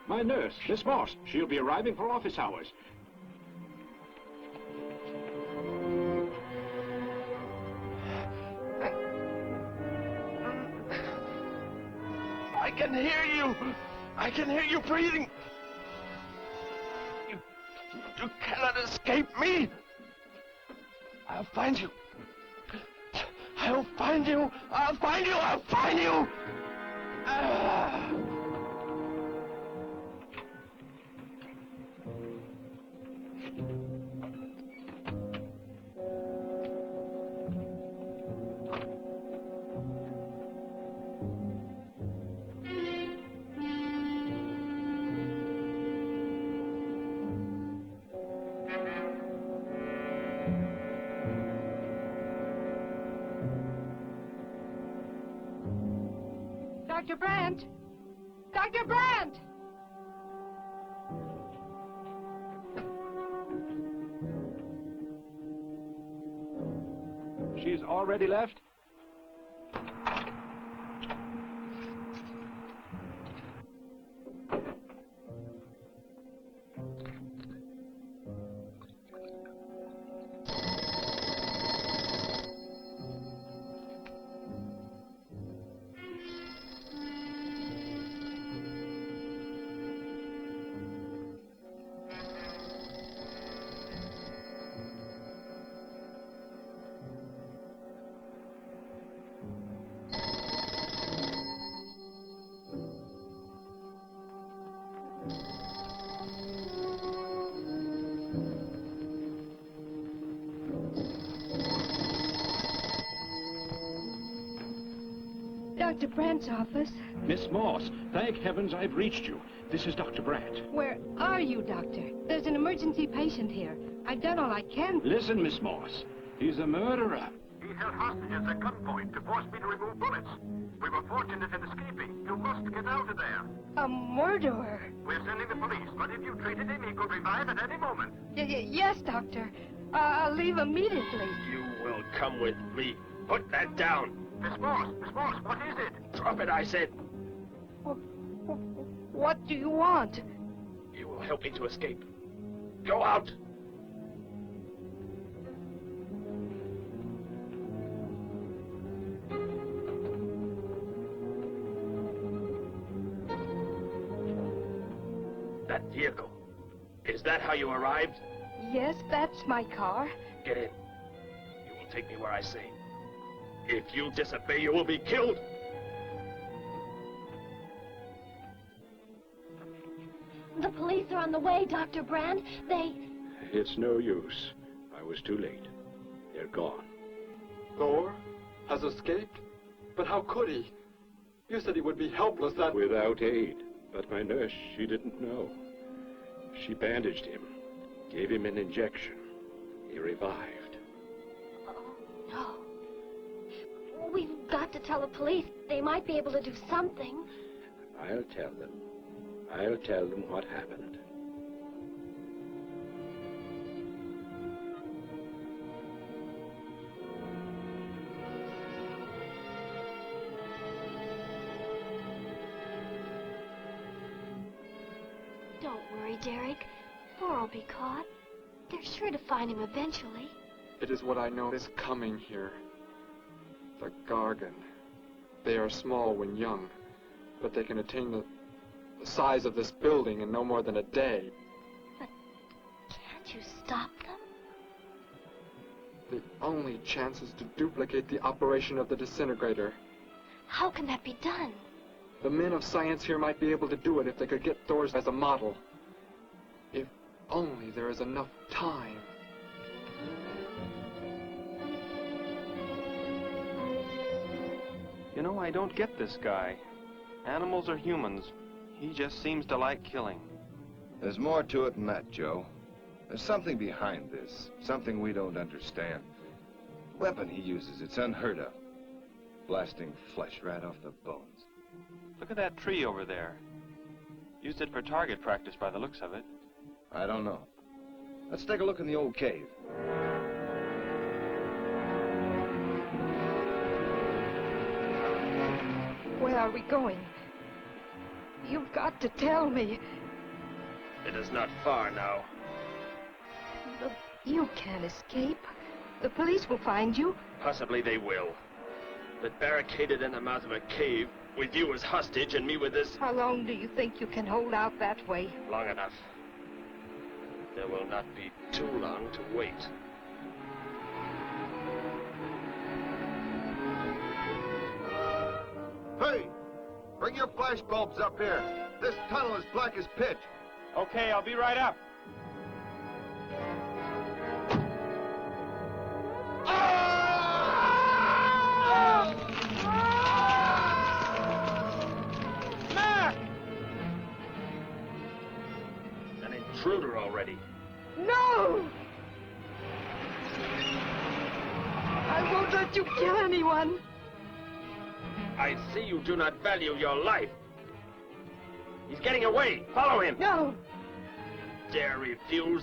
My nurse, Miss Moss. She'll be arriving for office hours. I can hear you. I can hear you breathing. You cannot escape me. I'll find you. I'll find you. I'll find you. I'll find you. Ah. Dr. Brandt! Dr. Brandt! She's already left? Dr. Brandt's office. Miss Moss, thank heavens I've reached you. This is Dr. Brandt. Where are you, Doctor? There's an emergency patient here. I've done all I can. Listen, Miss Moss. He's a murderer. He held hostages at gunpoint to force me to remove bullets. We were fortunate in escaping. You must get out of there. A murderer? We're sending the police, but if you treated him, he could revive at any moment. Yes, Doctor. I'll leave immediately. You will come with me. Put that down. Miss Moss, what is it? Drop it, I said. What do you want? You will help me to escape. Go out. That vehicle. Is that how you arrived? Yes, that's my car. Get in. You will take me where I say. If you disobey, you will be killed. The police are on the way, Dr. Brand. It's no use. I was too late. They're gone. Thor has escaped? But how could he? You said he would be helpless that... Without aid. But my nurse, she didn't know. She bandaged him, gave him an injection. He revived. No. We've got to tell the police. They might be able to do something. I'll tell them. I'll tell them what happened. worry, Derek. Thor will be caught. They're sure to find him eventually. It is what I know is coming here. The Gargan. They are small when young, but they can attain the size of this building in no more than a day. But can't you stop them? The only chance is to duplicate the operation of the disintegrator. How can that be done? The men of science here might be able to do it if they could get Thor's as a model. If only there is enough time. You know, I don't get this guy. Animals or humans, he just seems to like killing. There's more to it than that, Joe. There's something behind this, something we don't understand. The weapon he uses, it's unheard of. Blasting flesh right off the bones. Look at that tree over there. Used it for target practice by the looks of it. I don't know. Let's take a look in the old cave. Where are we going? You've got to tell me. It is not far now. Look, you can't escape. The police will find you. Possibly they will. But barricaded in the mouth of a cave, with you as hostage and me with this... How long do you think you can hold out that way? Long enough. There will not be too long to wait. Hey! Bring your flash bulbs up here. This tunnel is black as pitch. Okay, I'll be right up. Mac! An intruder already. No! I won't let you kill anyone. I see you do not value your life. He's getting away. Follow him. No. Dare refuse?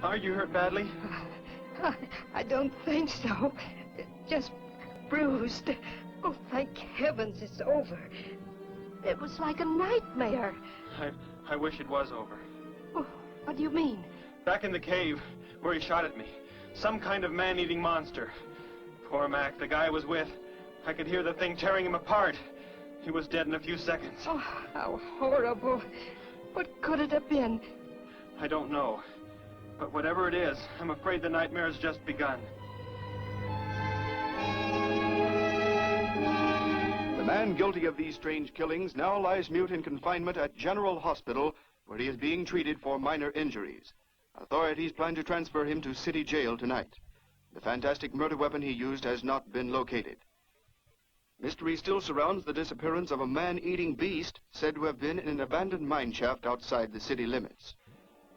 Are you hurt badly? I don't think so. Just bruised. Oh, thank heavens it's over. It was like a nightmare. I wish it was over. Oh, what do you mean? Back in the cave, where he shot at me. Some kind of man-eating monster. Poor Mac, the guy I was with. I could hear the thing tearing him apart. He was dead in a few seconds. Oh, how horrible. What could it have been? I don't know. But whatever it is, I'm afraid the nightmare has just begun. The man guilty of these strange killings now lies mute in confinement at General Hospital, where he is being treated for minor injuries. Authorities plan to transfer him to City Jail tonight. The fantastic murder weapon he used has not been located. Mystery still surrounds the disappearance of a man-eating beast said to have been in an abandoned mine shaft outside the city limits.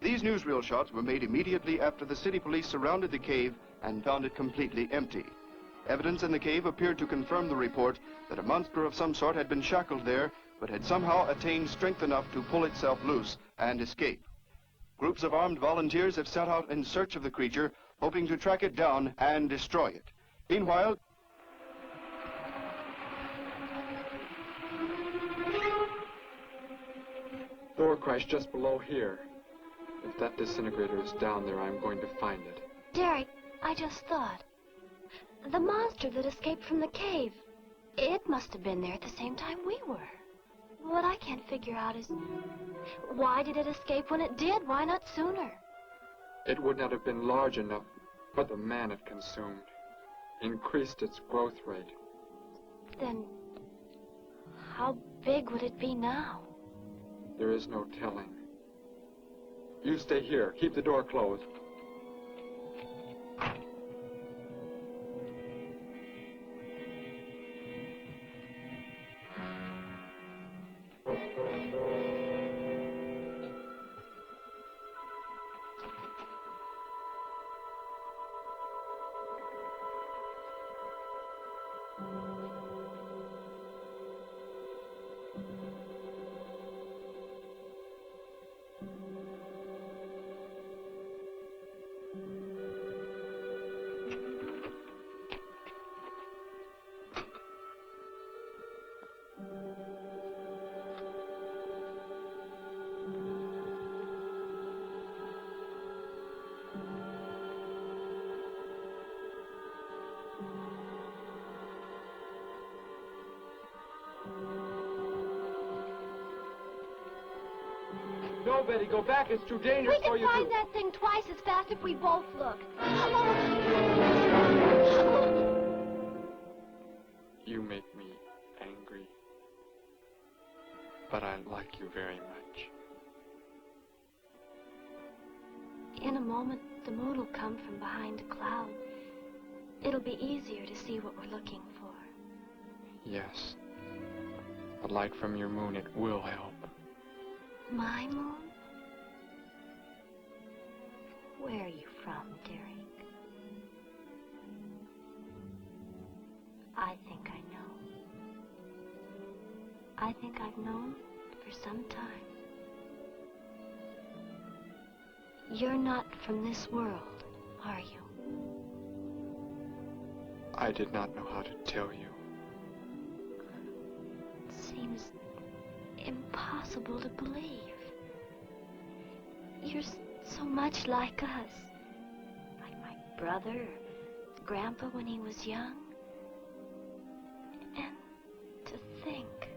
These newsreel shots were made immediately after the city police surrounded the cave and found it completely empty. Evidence in the cave appeared to confirm the report that a monster of some sort had been shackled there, but had somehow attained strength enough to pull itself loose and escape. Groups of armed volunteers have set out in search of the creature, hoping to track it down and destroy it. Meanwhile, door crashed just below here. If that disintegrator is down there, I'm going to find it. Derek, I just thought. The monster that escaped from the cave. It must have been there at the same time we were. What I can't figure out is, why did it escape when it did? Why not sooner? It would not have been large enough, but the man it consumed increased its growth rate. Then, how big would it be now? There is no telling. You stay here. Keep the door closed. No, Betty, go back. It's too dangerous We for can you find to... that thing twice as fast if we both look. You make me angry. But I like you very much. In a moment, the moon will come from behind a cloud. It'll be easier to see what we're looking for. Yes. The light from your moon, it will help. My moon? Where are you from, Derek? I think I know. I think I've known for some time. You're not from this world, are you? I did not know how to tell you. It seems impossible to believe. You're so much like us. Like my brother, or Grandpa when he was young. And to think.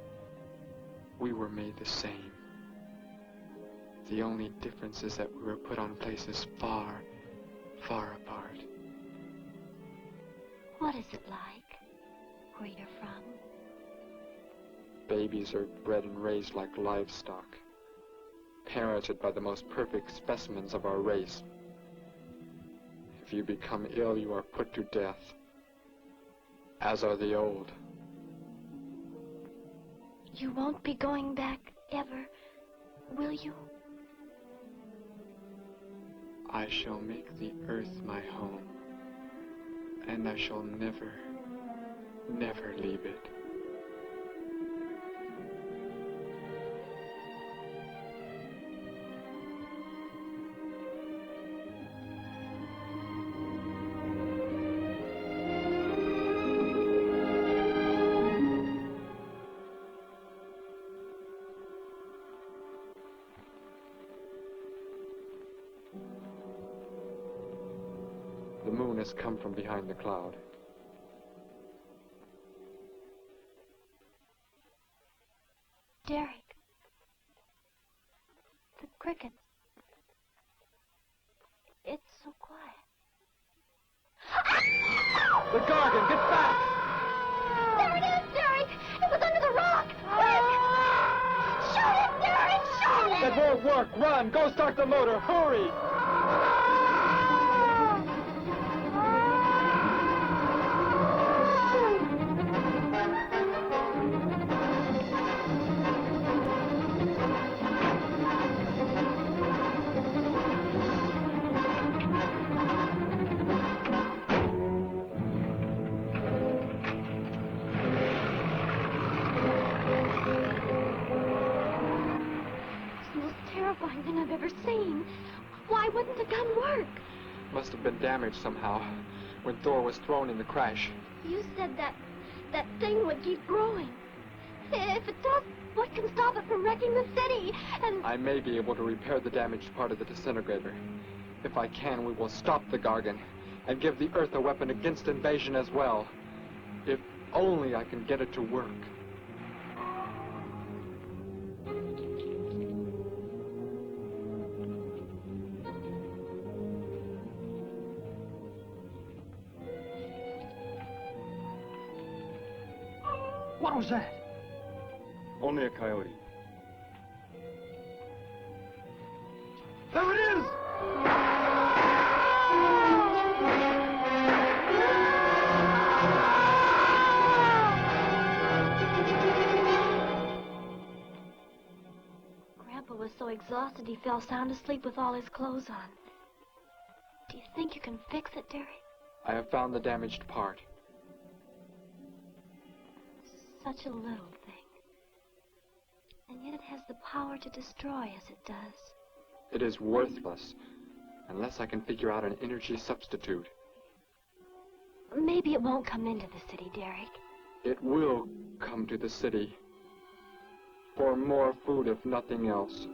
We were made the same. The only difference is that we were put on places far, far apart. What is it like, where you're from? Babies are bred and raised like livestock, parented by the most perfect specimens of our race. If you become ill, you are put to death, as are the old. You won't be going back ever, will you? I shall make the earth my home, and I shall never, never leave it. The moon has come from behind the cloud. Derek. The crickets. It's so quiet. The Gargan, get back! There it is, Derek! It was under the rock! Quick! Shoot it, Derek! Shoot it! That won't work! Run! Go start the motor! Hurry! Thing I've ever seen. Why wouldn't the gun work? Must have been damaged somehow when Thor was thrown in the crash. You said that thing would keep growing. If it does, What can stop it from wrecking the city? And I may be able to repair the damaged part of the disintegrator. If I can, we will stop the Gargan and give the Earth a weapon against invasion as well. If only I can get it to work. What was that? Only a coyote. There it is! Grandpa was so exhausted he fell sound asleep with all his clothes on. Do you think you can fix it, Derek? I have found the damaged part. Such a little thing. And yet it has the power to destroy as it does. It is worthless unless I can figure out an energy substitute. Maybe it won't come into the city, Derek. It will come to the city. For more food, if nothing else.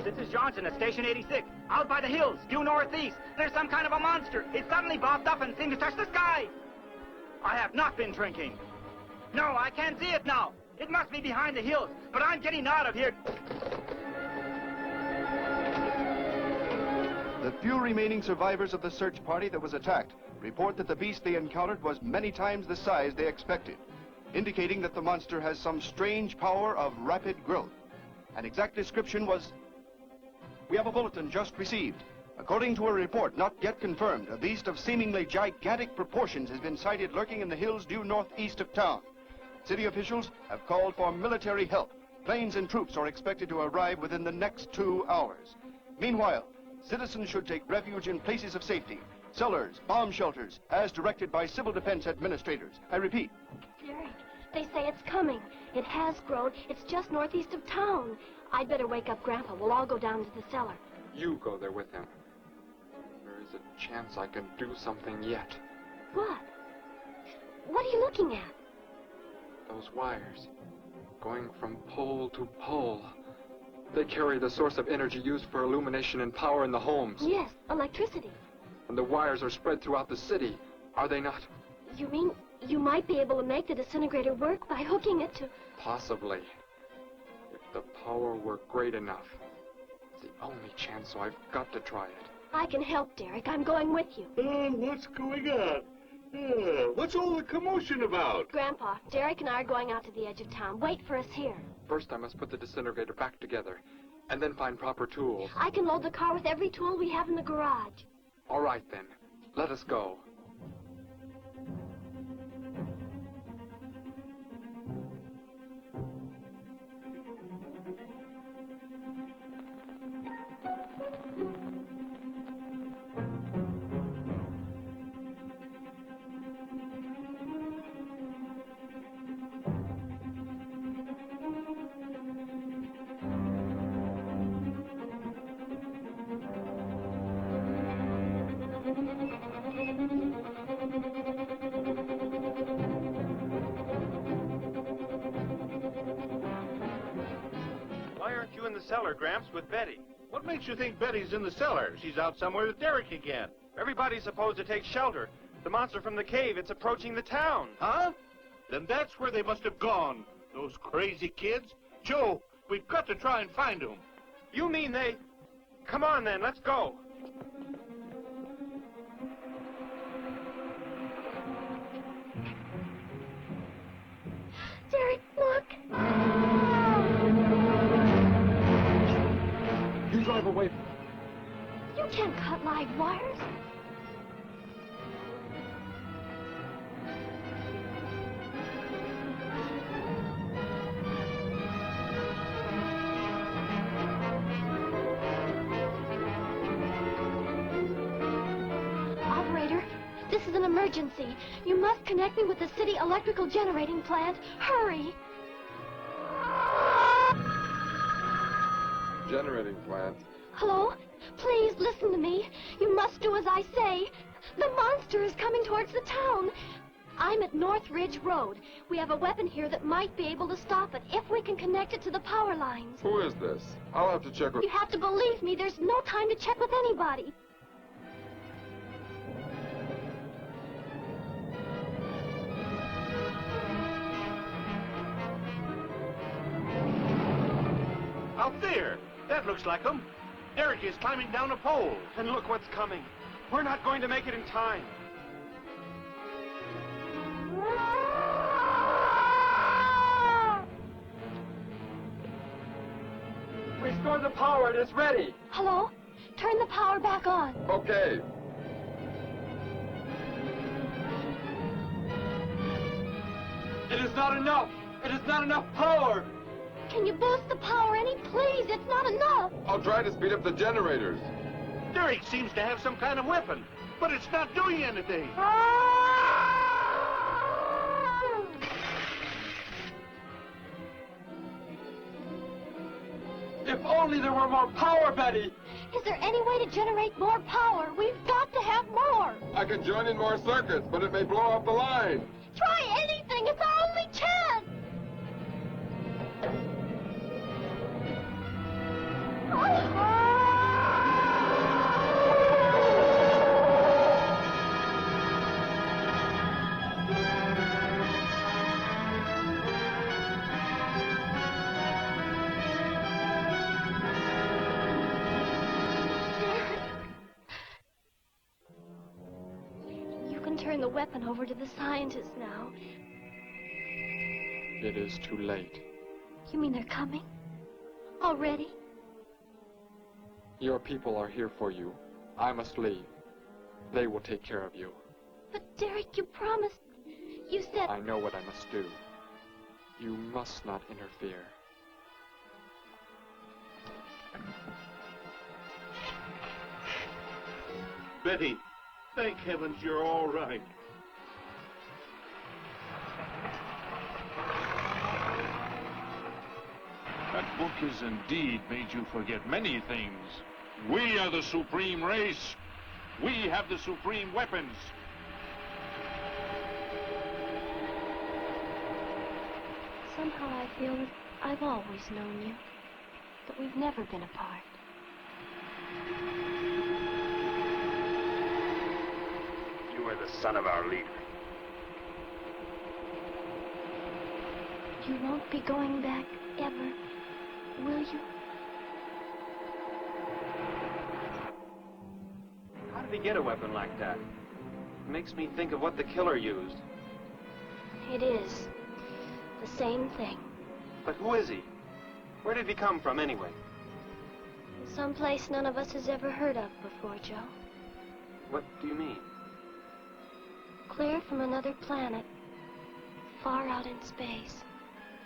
This is Johnson at Station 86. Out by the hills, due northeast. There's some kind of a monster. It suddenly bobbed up and seemed to touch the sky. I have not been drinking. No, I can't see it now. It must be behind the hills, but I'm getting out of here. The few remaining survivors of the search party that was attacked report that the beast they encountered was many times the size they expected, indicating that the monster has some strange power of rapid growth. An exact description was... We have a bulletin just received. According to a report not yet confirmed, a beast of seemingly gigantic proportions has been sighted lurking in the hills due northeast of town. City officials have called for military help. Planes and troops are expected to arrive within the next 2 hours. Meanwhile, citizens should take refuge in places of safety, cellars, bomb shelters, as directed by civil defense administrators. I repeat. Derek, they say it's coming. It has grown. It's just northeast of town. I'd better wake up Grandpa. We'll all go down to the cellar. You go there with him. There is a chance I can do something yet. What? What are you looking at? Those wires, going from pole to pole. They carry the source of energy used for illumination and power in the homes. Yes, electricity. And the wires are spread throughout the city, are they not? You mean you might be able to make the disintegrator work by hooking it to... Possibly. If the power were great enough. It's the only chance, so I've got to try it. I can help, Derek. I'm going with you. What's going on? What's all the commotion about? Grandpa, Derek and I are going out to the edge of town. Wait for us here. First, I must put the disintegrator back together, and then find proper tools. I can load the car with every tool we have in the garage. All right, then. Let us go. Why aren't you in the cellar, Gramps, with Betty? What makes you think Betty's in the cellar? She's out somewhere with Derek again. Everybody's supposed to take shelter. The monster from the cave, it's approaching the town. Huh? Then that's where they must have gone. Those crazy kids. Joe, we've got to try and find them. You mean they... Come on, then, let's go. Derek, look! You drive away from them. You can't cut live wires. Operator, this is an emergency. You must connect me with the city electrical generating plant. Hurry! generating plant. Hello? Please listen to me. You must do as I say. The monster is coming towards the town. I'm at North Ridge Road. We have a weapon here that might be able to stop it if we can connect it to the power lines. Who is this? I'll have to check with... You have to believe me. There's no time to check with anybody. Out there! That looks like him. Derek is climbing down a pole. And look what's coming. We're not going to make it in time. Restore the power. It is ready. Hello? Turn the power back on. Okay. It is not enough. It is not enough power. Can you boost the power any? Please, it's not enough. I'll try to speed up the generators. Derek seems to have some kind of weapon, but it's not doing anything. If only there were more power, Betty. Is there any way to generate more power? We've got to have more. I can join in more circuits, but it may blow up the line. Try anything. It's our only chance. You can turn the weapon over to the scientists now. It is too late. You mean they're coming? Already? Your people are here for you. I must leave. They will take care of you. But Derek, you promised. You said... I know what I must do. You must not interfere. Betty, thank heavens you're all right. That book has indeed made you forget many things. We are the supreme race. We have the supreme weapons. Somehow I feel that I've always known you. That we've never been apart. You are the son of our leader. You won't be going back ever, will you? How did he get a weapon like that? It makes me think of what the killer used. It is. The same thing. But who is he? Where did he come from, anyway? Someplace none of us has ever heard of before, Joe. What do you mean? Clear from another planet. Far out in space.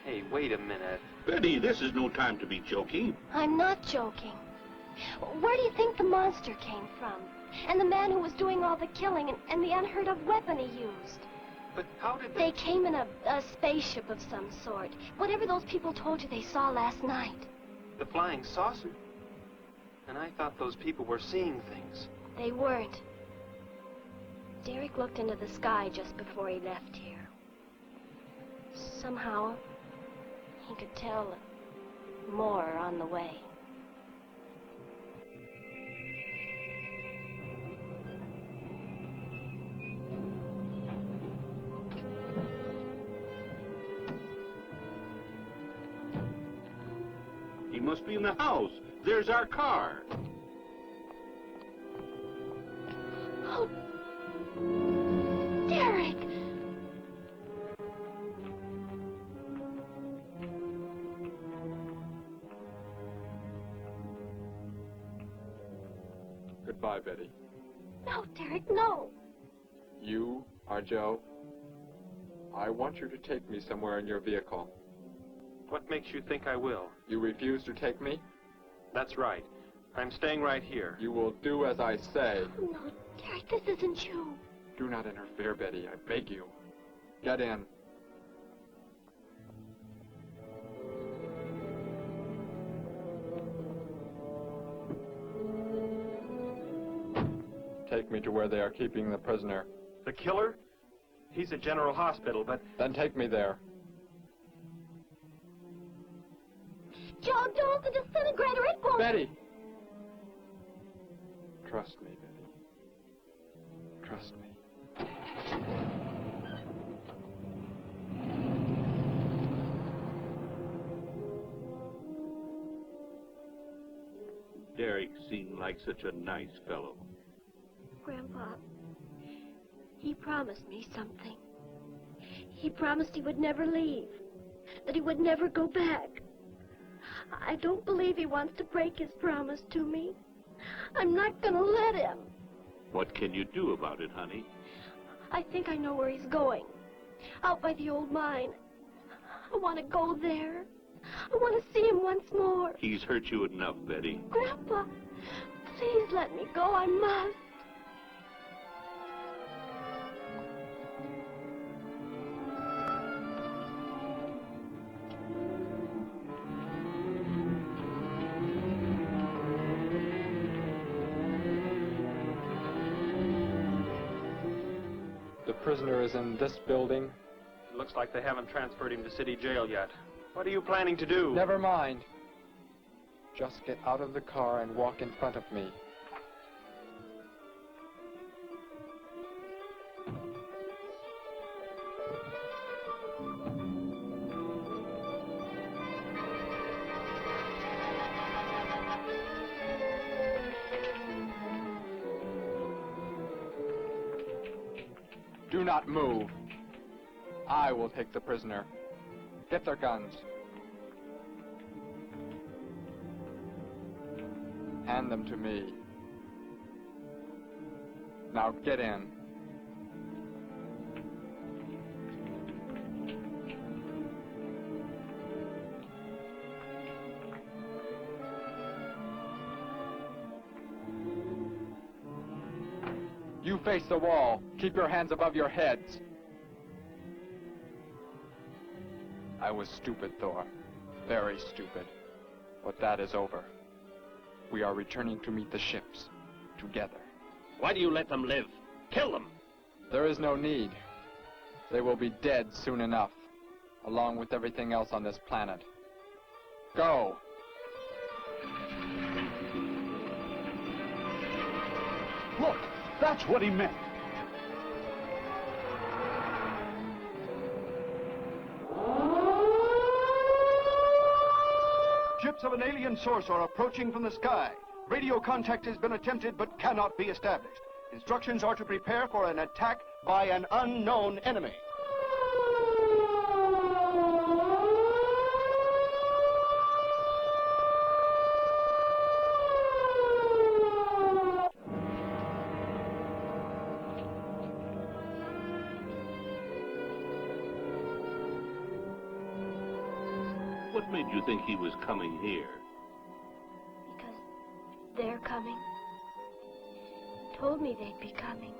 Hey, wait a minute. Betty, this is no time to be joking. I'm not joking. Where do you think the monster came from? And the man who was doing all the killing and the unheard of weapon he used? But how did they came in a spaceship of some sort. Whatever those people told you they saw last night. The flying saucer? And I thought those people were seeing things. They weren't. Derek looked into the sky just before he left here. Somehow, he could tell more on the way. He must be in the house. There's our car. Oh, Derek! Goodbye, Betty. No, Derek, no. You are Joe. I want you to take me somewhere in your vehicle. What makes you think I will? You refuse to take me? That's right. I'm staying right here. You will do as I say. Oh, no, Derek, this isn't you. Do not interfere, Betty. I beg you. Get in. take me to where they are keeping the prisoner. The killer? He's at General Hospital, but... Then take me there. Joe, don't the disintegrator, it won't... Betty! Trust me, Betty. Trust me. Derek seemed like such a nice fellow. Grandpa, he promised me something. He promised he would never leave, that he would never go back. I don't believe he wants to break his promise to me. I'm not gonna let him. What can you do about it, honey? I think I know where he's going. Out by the old mine. I want to go there. I want to see him once more. He's hurt you enough, Betty. Grandpa, please let me go. I must. The prisoner is in this building. It looks like they haven't transferred him to city jail yet. What are you planning to do? Never mind. Just get out of the car and walk in front of me. Do not move. I will take the prisoner. Get their guns. Hand them to me. Now get in. You face the wall. Keep your hands above your heads. I was stupid, Thor. Very stupid. But that is over. We are returning to meet the ships. Together. Why do you let them live? Kill them! There is no need. They will be dead soon enough, along with everything else on this planet. Go! Look, that's what he meant. Ships of an alien source are approaching from the sky. Radio contact has been attempted but cannot be established. Instructions are to prepare for an attack by an unknown enemy. What made you think he was coming here? Because they're coming. Told me they'd be coming.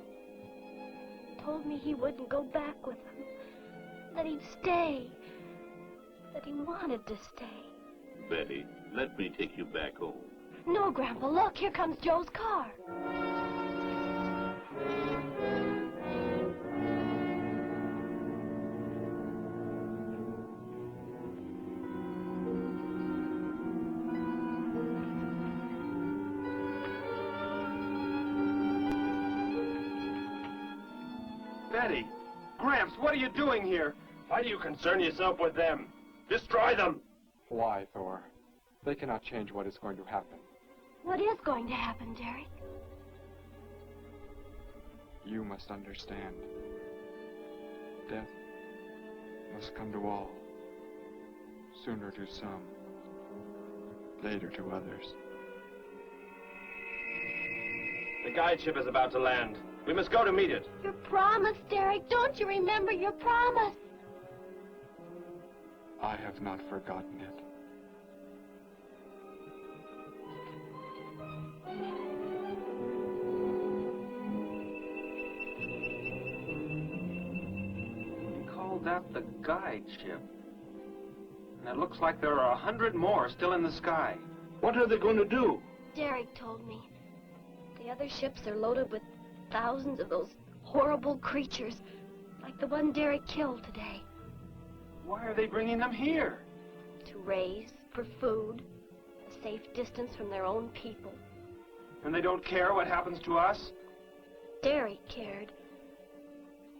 Told me he wouldn't go back with them. That he'd stay. That he wanted to stay. Betty, let me take you back home. No, Grandpa, look, here comes Joe's car. Betty! Gramps, what are you doing here? Why do you concern yourself with them? Destroy them! Why, Thor? They cannot change what is going to happen. What is going to happen, Derek? You must understand. Death must come to all. Sooner to some, later to others. The guide ship is about to land. We must go to meet it. Your promise, Derek. Don't you remember your promise? I have not forgotten it. He called that the guide ship. And it looks like there are 100 more still in the sky. What are they going to do? Derek told me. The other ships are loaded with thousands of those horrible creatures, like the one Derek killed today. Why are they bringing them here? To raise, for food, a safe distance from their own people. And they don't care what happens to us? Derek cared.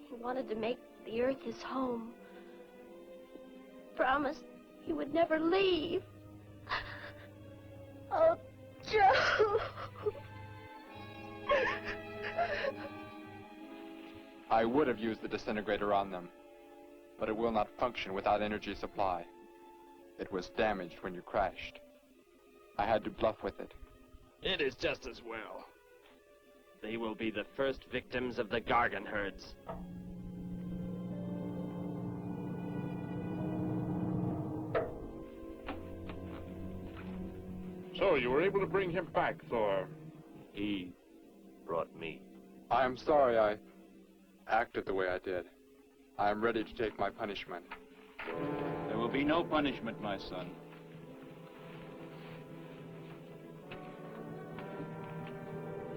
He wanted to make the earth his home. He promised he would never leave. Oh, Joe! I would have used the disintegrator on them, but it will not function without energy supply. It was damaged when you crashed. I had to bluff with it. It is just as well. They will be the first victims of the Gargan herds. So, you were able to bring him back, Thor? He brought me. I am sorry I acted the way I did. I am ready to take my punishment. There will be no punishment, my son.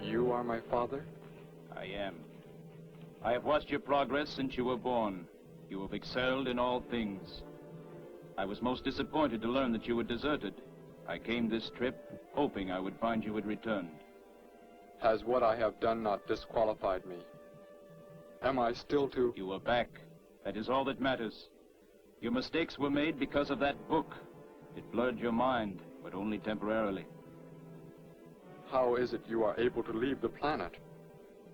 You are my father? I am. I have watched your progress since you were born. You have excelled in all things. I was most disappointed to learn that you had deserted. I came this trip hoping I would find you had returned. Has what I have done not disqualified me? Am I still to... You are back. That is all that matters. Your mistakes were made because of that book. It blurred your mind, but only temporarily. How is it you are able to leave the planet?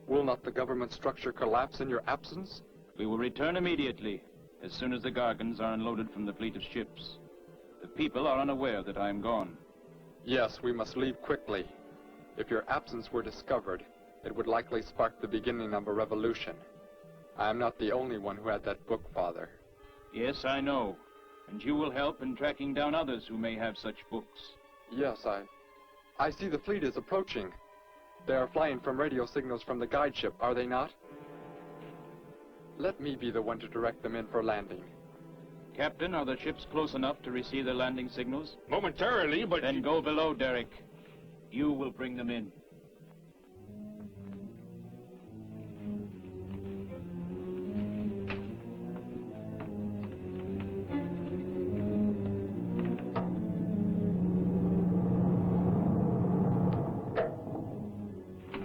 Will not the government structure collapse in your absence? We will return immediately, as soon as the Gargans are unloaded from the fleet of ships. The people are unaware that I am gone. Yes, we must leave quickly. If your absence were discovered, it would likely spark the beginning of a revolution. I am not the only one who had that book, Father. Yes, I know. And you will help in tracking down others who may have such books. Yes, I see the fleet is approaching. They are flying from radio signals from the guide ship, are they not? Let me be the one to direct them in for landing. Captain, are the ships close enough to receive their landing signals? Momentarily, but... Then go below, Derek. You will bring them in.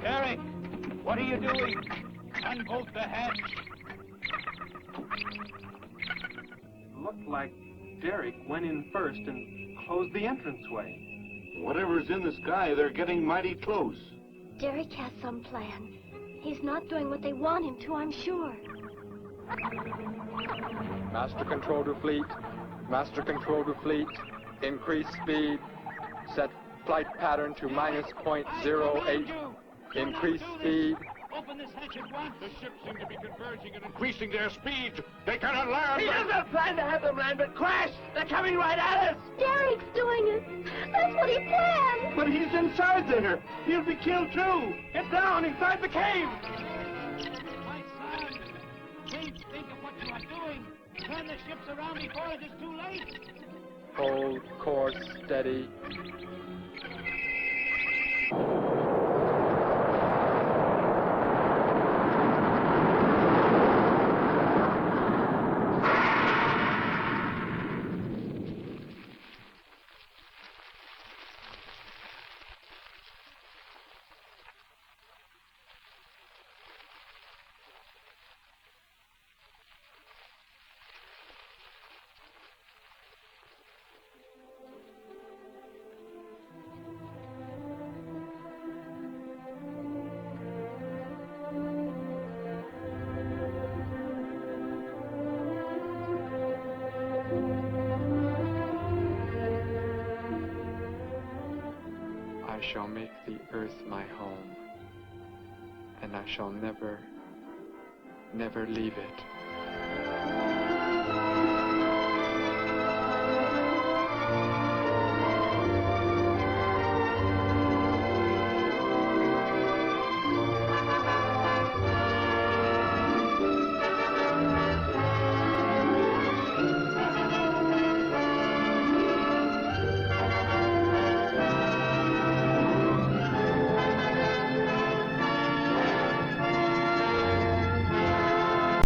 Derek, what are you doing? Unbolt the hatch. Looked like Derek went in first and closed the entranceway. Whatever's in the sky, they're getting mighty close. Derek has some plan. He's not doing what they want him to, I'm sure. Master control to fleet. Master control to fleet. Increase speed. Set flight pattern to -.08. Increase speed. Open this hatch at once. The ships seem to be converging and increasing their speed. They cannot land. He doesn't plan to have them land, but crash. They're coming right at us. Derek's doing it. That's what he planned. But he's inside there. He'll be killed too. Get down inside the cave. My son, think of what you are doing. Turn the ships around before it is too late. Hold course steady. I shall make the earth my home, and I shall never, never leave it.